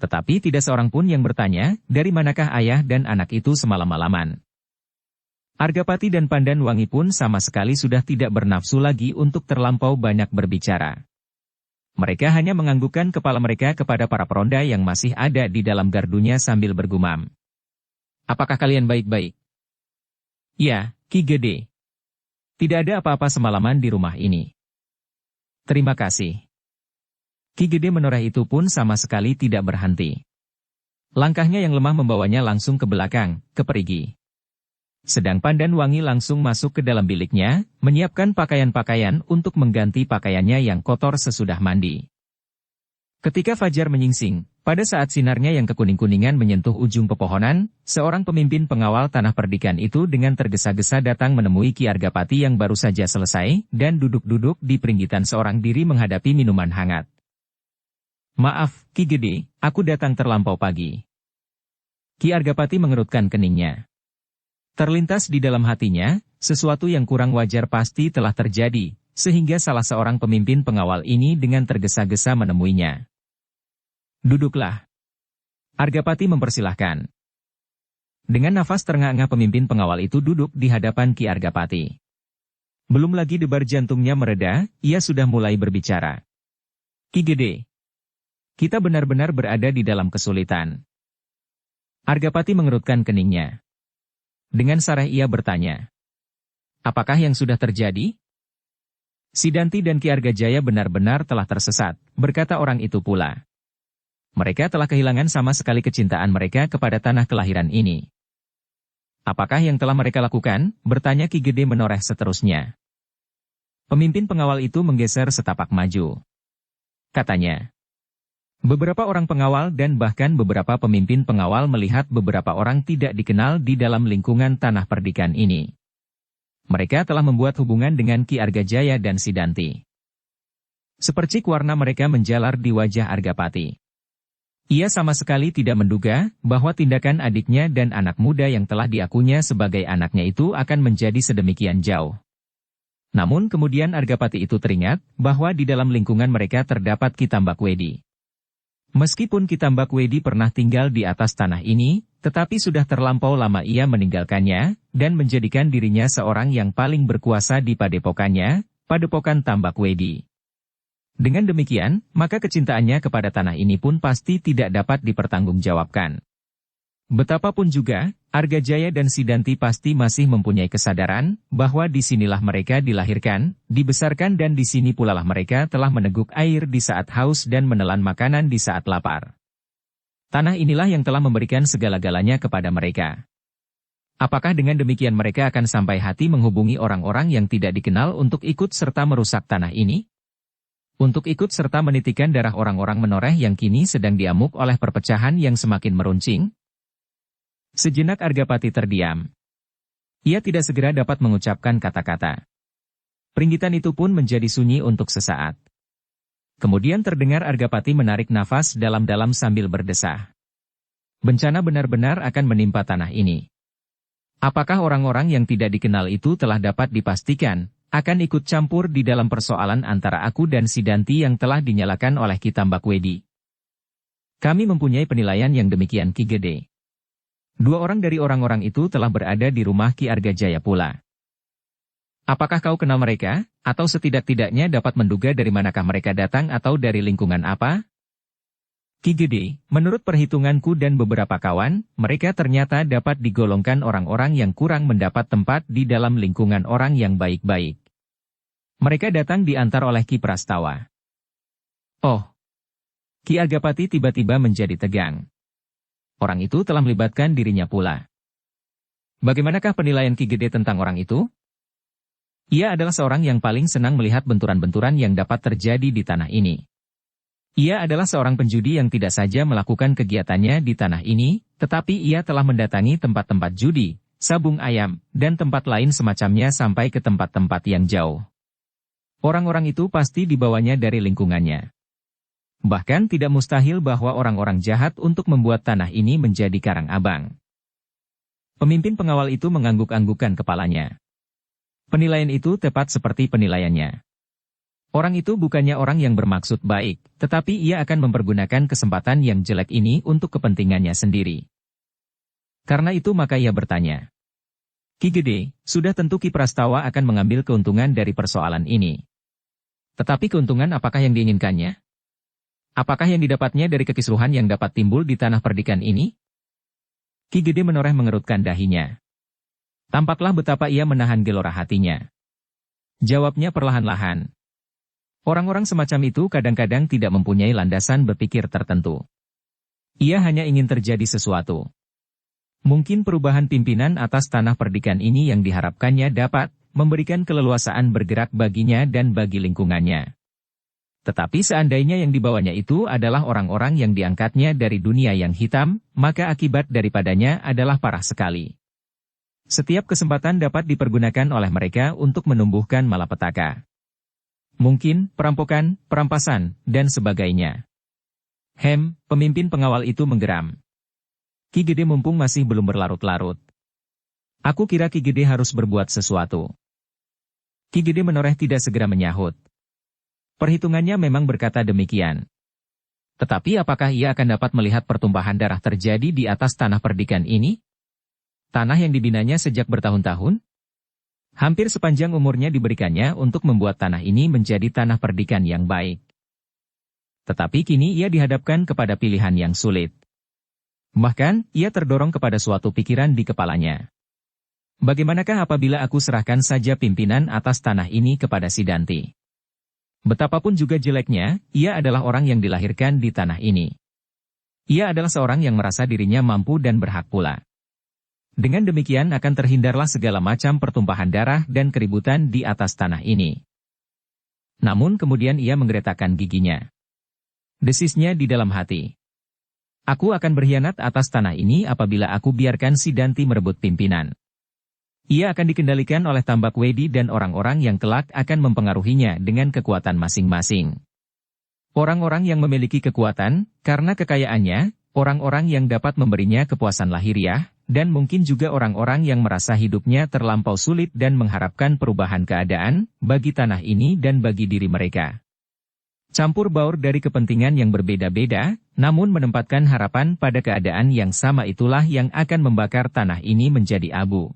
Tetapi tidak seorang pun yang bertanya, dari manakah ayah dan anak itu semalam-malaman. Argapati dan Pandan Wangi pun sama sekali sudah tidak bernafsu lagi untuk terlampau banyak berbicara. Mereka hanya menganggukkan kepala mereka kepada para peronda yang masih ada di dalam gardunya sambil bergumam. Apakah kalian baik-baik? Ya, Ki Gede. Tidak ada apa-apa semalaman di rumah ini. Terima kasih. Ki Gede menoreh itu pun sama sekali tidak berhenti. Langkahnya yang lemah membawanya langsung ke belakang, ke perigi. Sedang Pandan Wangi langsung masuk ke dalam biliknya, menyiapkan pakaian-pakaian untuk mengganti pakaiannya yang kotor sesudah mandi. Ketika fajar menyingsing, pada saat sinarnya yang kekuning-kuningan menyentuh ujung pepohonan, seorang pemimpin pengawal tanah perdikan itu dengan tergesa-gesa datang menemui Ki Argapati yang baru saja selesai, dan duduk-duduk di peringgitan seorang diri menghadapi minuman hangat. Maaf, Ki Gede, aku datang terlampau pagi. Ki Argapati mengerutkan keningnya. Terlintas di dalam hatinya, sesuatu yang kurang wajar pasti telah terjadi, sehingga salah seorang pemimpin pengawal ini dengan tergesa-gesa menemuinya. Duduklah. Argapati mempersilahkan. Dengan nafas terengah-engah pemimpin pengawal itu duduk di hadapan Ki Argapati. Belum lagi debar jantungnya mereda, ia sudah mulai berbicara. Ki Gede, kita benar-benar berada di dalam kesulitan. Argapati mengerutkan keningnya. Dengan sareh ia bertanya. Apakah yang sudah terjadi? Sidanti dan Ki Argajaya benar-benar telah tersesat, berkata orang itu pula. Mereka telah kehilangan sama sekali kecintaan mereka kepada tanah kelahiran ini. Apakah yang telah mereka lakukan? Bertanya Ki Gede menoreh seterusnya. Pemimpin pengawal itu menggeser setapak maju. Katanya. Beberapa orang pengawal dan bahkan beberapa pemimpin pengawal melihat beberapa orang tidak dikenal di dalam lingkungan tanah perdikan ini. Mereka telah membuat hubungan dengan Ki Argajaya dan Sidanti. Sepercik warna mereka menjalar di wajah Argapati. Ia sama sekali tidak menduga bahwa tindakan adiknya dan anak muda yang telah diakunya sebagai anaknya itu akan menjadi sedemikian jauh. Namun kemudian Argapati itu teringat bahwa di dalam lingkungan mereka terdapat Ki Tambakwedi. Meskipun Ki Tambakwedi pernah tinggal di atas tanah ini, tetapi sudah terlampau lama ia meninggalkannya, dan menjadikan dirinya seorang yang paling berkuasa di padepokannya, Padepokan Tambakwedi. Dengan demikian, maka kecintaannya kepada tanah ini pun pasti tidak dapat dipertanggungjawabkan. Betapapun juga, Argajaya dan Sidanti pasti masih mempunyai kesadaran bahwa disinilah mereka dilahirkan, dibesarkan dan di sini pula lah mereka telah meneguk air di saat haus dan menelan makanan di saat lapar. Tanah inilah yang telah memberikan segala-galanya kepada mereka. Apakah dengan demikian mereka akan sampai hati menghubungi orang-orang yang tidak dikenal untuk ikut serta merusak tanah ini? Untuk ikut serta menitikan darah orang-orang menoreh yang kini sedang diamuk oleh perpecahan yang semakin meruncing? Sejenak Argapati terdiam. Ia tidak segera dapat mengucapkan kata-kata. Peringgitan itu pun menjadi sunyi untuk sesaat. Kemudian terdengar Argapati menarik nafas dalam-dalam sambil berdesah. Bencana benar-benar akan menimpa tanah ini. Apakah orang-orang yang tidak dikenal itu telah dapat dipastikan akan ikut campur di dalam persoalan antara aku dan Sidanti yang telah dinyalakan oleh Ki Tambakwedi? Kami mempunyai penilaian yang demikian Ki Gede. 2 orang dari orang-orang itu telah berada di rumah Ki Argajaya pula. Apakah kau kenal mereka, atau setidak-tidaknya dapat menduga dari manakah mereka datang atau dari lingkungan apa? Ki Gede, menurut perhitunganku dan beberapa kawan, mereka ternyata dapat digolongkan orang-orang yang kurang mendapat tempat di dalam lingkungan orang yang baik-baik. Mereka datang diantar oleh Ki Prastawa. Oh! Ki Argapati tiba-tiba menjadi tegang. Orang itu telah melibatkan dirinya pula. Bagaimanakah penilaian Ki Gede tentang orang itu? Ia adalah seorang yang paling senang melihat benturan-benturan yang dapat terjadi di tanah ini. Ia adalah seorang penjudi yang tidak saja melakukan kegiatannya di tanah ini, tetapi ia telah mendatangi tempat-tempat judi, sabung ayam, dan tempat lain semacamnya sampai ke tempat-tempat yang jauh. Orang-orang itu pasti dibawanya dari lingkungannya. Bahkan tidak mustahil bahwa orang-orang jahat untuk membuat tanah ini menjadi karang abang. Pemimpin pengawal itu mengangguk-anggukkan kepalanya. Penilaian itu tepat seperti penilaiannya. Orang itu bukannya orang yang bermaksud baik, tetapi ia akan mempergunakan kesempatan yang jelek ini untuk kepentingannya sendiri. Karena itu maka ia bertanya. Ki Gede, sudah tentu Ki Prastawa akan mengambil keuntungan dari persoalan ini. Tetapi keuntungan apakah yang diinginkannya? Apakah yang didapatnya dari kekisruhan yang dapat timbul di tanah perdikan ini? Ki Gede menoreh mengerutkan dahinya. Tampaklah betapa ia menahan gelora hatinya. Jawabnya perlahan-lahan. Orang-orang semacam itu kadang-kadang tidak mempunyai landasan berpikir tertentu. Ia hanya ingin terjadi sesuatu. Mungkin perubahan pimpinan atas tanah perdikan ini yang diharapkannya dapat memberikan keleluasaan bergerak baginya dan bagi lingkungannya. Tetapi seandainya yang dibawanya itu adalah orang-orang yang diangkatnya dari dunia yang hitam, maka akibat daripadanya adalah parah sekali. Setiap kesempatan dapat dipergunakan oleh mereka untuk menumbuhkan malapetaka. Mungkin perampokan, perampasan, dan sebagainya. Pemimpin pengawal itu menggeram. Ki Gede mumpung masih belum berlarut-larut. Aku kira Ki Gede harus berbuat sesuatu. Ki Gede menoreh tidak segera menyahut. Perhitungannya memang berkata demikian. Tetapi apakah ia akan dapat melihat pertumpahan darah terjadi di atas tanah perdikan ini? Tanah yang dibinanya sejak bertahun-tahun? Hampir sepanjang umurnya diberikannya untuk membuat tanah ini menjadi tanah perdikan yang baik. Tetapi kini ia dihadapkan kepada pilihan yang sulit. Bahkan, ia terdorong kepada suatu pikiran di kepalanya. Bagaimanakah apabila aku serahkan saja pimpinan atas tanah ini kepada Sidanti? Betapapun juga jeleknya, ia adalah orang yang dilahirkan di tanah ini. Ia adalah seorang yang merasa dirinya mampu dan berhak pula. Dengan demikian akan terhindarlah segala macam pertumpahan darah dan keributan di atas tanah ini. Namun kemudian ia menggeretakkan giginya. Desisnya di dalam hati. Aku akan berkhianat atas tanah ini apabila aku biarkan Sidanti merebut pimpinan. Ia akan dikendalikan oleh Tambak Wedi dan orang-orang yang kelak akan mempengaruhinya dengan kekuatan masing-masing. Orang-orang yang memiliki kekuatan, karena kekayaannya, orang-orang yang dapat memberinya kepuasan lahiriah, dan mungkin juga orang-orang yang merasa hidupnya terlampau sulit dan mengharapkan perubahan keadaan, bagi tanah ini dan bagi diri mereka. Campur baur dari kepentingan yang berbeda-beda, namun menempatkan harapan pada keadaan yang sama itulah yang akan membakar tanah ini menjadi abu.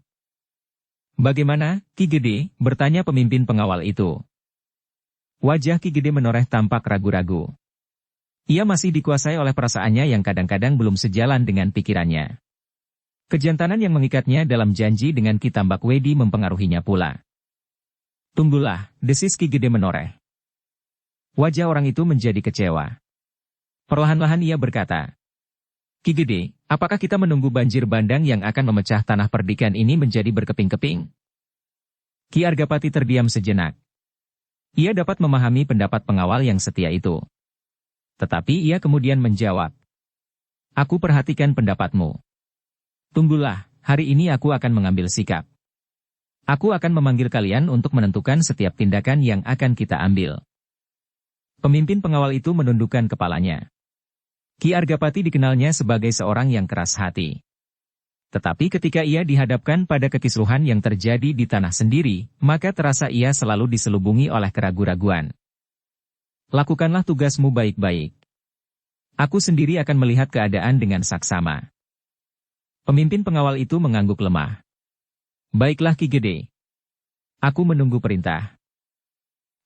Bagaimana, Ki Gede? Bertanya pemimpin pengawal itu. Wajah Ki Gede menoreh tampak ragu-ragu. Ia masih dikuasai oleh perasaannya yang kadang-kadang belum sejalan dengan pikirannya. Kejantanan yang mengikatnya dalam janji dengan Ki Tambak Wedi mempengaruhinya pula. Tunggulah, desis Ki Gede menoreh. Wajah orang itu menjadi kecewa. Perlahan-lahan ia berkata, Ki Gede, apakah kita menunggu banjir bandang yang akan memecah tanah perdikan ini menjadi berkeping-keping? Ki Argapati terdiam sejenak. Ia dapat memahami pendapat pengawal yang setia itu. Tetapi ia kemudian menjawab, Aku perhatikan pendapatmu. Tunggulah, hari ini aku akan mengambil sikap. Aku akan memanggil kalian untuk menentukan setiap tindakan yang akan kita ambil. Pemimpin pengawal itu menundukkan kepalanya. Ki Argapati dikenalnya sebagai seorang yang keras hati. Tetapi ketika ia dihadapkan pada kekisruhan yang terjadi di tanah sendiri, maka terasa ia selalu diselubungi oleh keraguan-raguan. Lakukanlah tugasmu baik-baik. Aku sendiri akan melihat keadaan dengan saksama. Pemimpin pengawal itu mengangguk lemah. Baiklah Ki Gede. Aku menunggu perintah.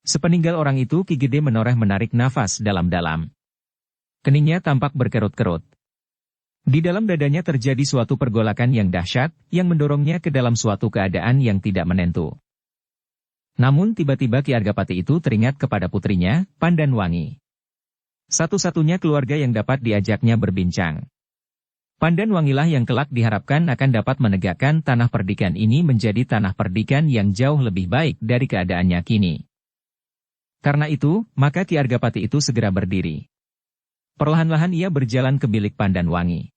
Sepeninggal orang itu Ki Gede menoreh menarik nafas dalam-dalam. Keningnya tampak berkerut-kerut. Di dalam dadanya terjadi suatu pergolakan yang dahsyat, yang mendorongnya ke dalam suatu keadaan yang tidak menentu. Namun tiba-tiba Ki Argapati itu teringat kepada putrinya, Pandanwangi. Satu-satunya keluarga yang dapat diajaknya berbincang. Pandanwangilah yang kelak diharapkan akan dapat menegakkan tanah perdikan ini menjadi tanah perdikan yang jauh lebih baik dari keadaannya kini. Karena itu, maka Ki Argapati itu segera berdiri. Perlahan-lahan ia berjalan ke bilik Pandanwangi.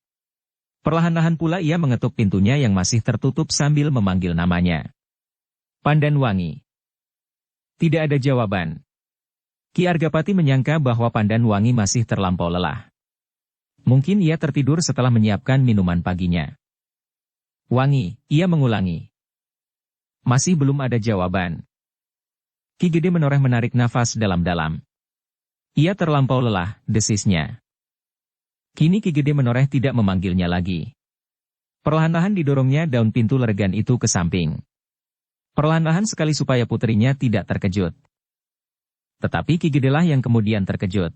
Perlahan-lahan pula ia mengetuk pintunya yang masih tertutup sambil memanggil namanya. Pandanwangi. Tidak ada jawaban. Ki Argapati menyangka bahwa Pandan Wangi masih terlampau lelah. Mungkin ia tertidur setelah menyiapkan minuman paginya. Wangi, ia mengulangi. Masih belum ada jawaban. Ki Gede Menoreh menarik nafas dalam-dalam. Ia terlampau lelah, desisnya. Kini Ki Gede Menoreh tidak memanggilnya lagi. Perlahan-lahan didorongnya daun pintu leregan itu ke samping. Perlahan-lahan sekali supaya putrinya tidak terkejut. Tetapi Ki Gedelah yang kemudian terkejut.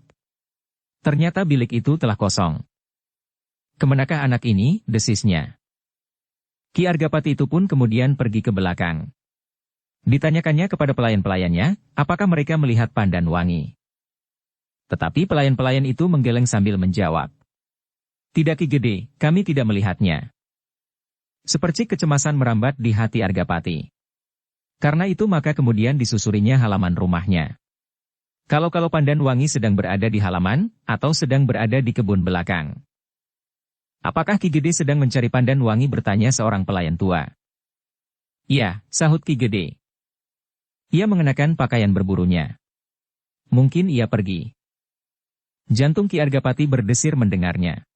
Ternyata bilik itu telah kosong. Kemanakah anak ini, desisnya. Ki Argapati itu pun kemudian pergi ke belakang. Ditanyakannya kepada pelayan-pelayannya, apakah mereka melihat Pandan Wangi. Tetapi pelayan-pelayan itu menggeleng sambil menjawab. Tidak Ki Gede, kami tidak melihatnya. Sepercik kecemasan merambat di hati Argapati. Karena itu maka kemudian disusurinya halaman rumahnya. Kalau Pandan Wangi sedang berada di halaman, atau sedang berada di kebun belakang. Apakah Ki Gede sedang mencari Pandan Wangi, bertanya seorang pelayan tua. Iya, sahut Ki Gede. Ia mengenakan pakaian berburunya. Mungkin ia pergi. Jantung Ki Argapati berdesir mendengarnya.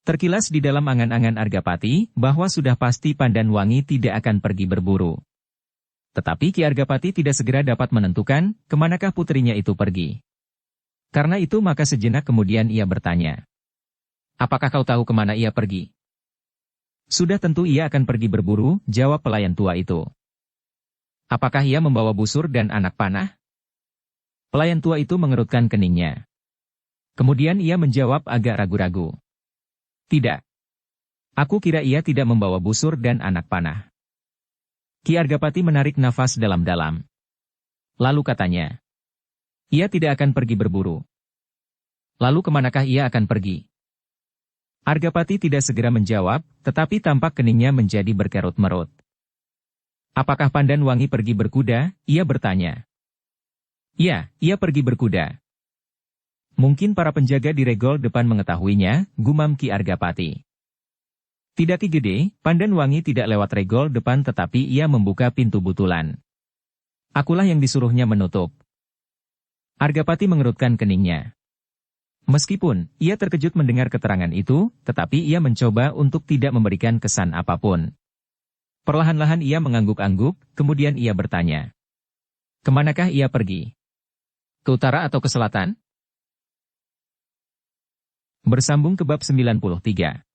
Terkilas di dalam angan-angan Argapati, bahwa sudah pasti Pandan Wangi tidak akan pergi berburu. Tetapi Ki Argapati tidak segera dapat menentukan, kemanakah putrinya itu pergi. Karena itu maka sejenak kemudian ia bertanya. Apakah kau tahu kemana ia pergi? Sudah tentu ia akan pergi berburu, jawab pelayan tua itu. Apakah ia membawa busur dan anak panah? Pelayan tua itu mengerutkan keningnya. Kemudian ia menjawab agak ragu-ragu. Tidak. Aku kira ia tidak membawa busur dan anak panah. Ki Argapati menarik nafas dalam-dalam. Lalu katanya. Ia tidak akan pergi berburu. Lalu kemanakah ia akan pergi? Argapati tidak segera menjawab, tetapi tampak keningnya menjadi berkerut-merut. Apakah Pandan Wangi pergi berkuda? Ia bertanya. Ya, ia pergi berkuda. Mungkin para penjaga di regol depan mengetahuinya, gumam Ki Argapati. Tidak Ki Gede, Pandan Wangi tidak lewat regol depan tetapi ia membuka pintu butulan. Akulah yang disuruhnya menutup. Argapati mengerutkan keningnya. Meskipun ia terkejut mendengar keterangan itu, tetapi ia mencoba untuk tidak memberikan kesan apapun. Perlahan-lahan ia mengangguk-angguk, kemudian ia bertanya. Kemanakah ia pergi? Ke utara atau ke selatan? Bersambung ke bab 93.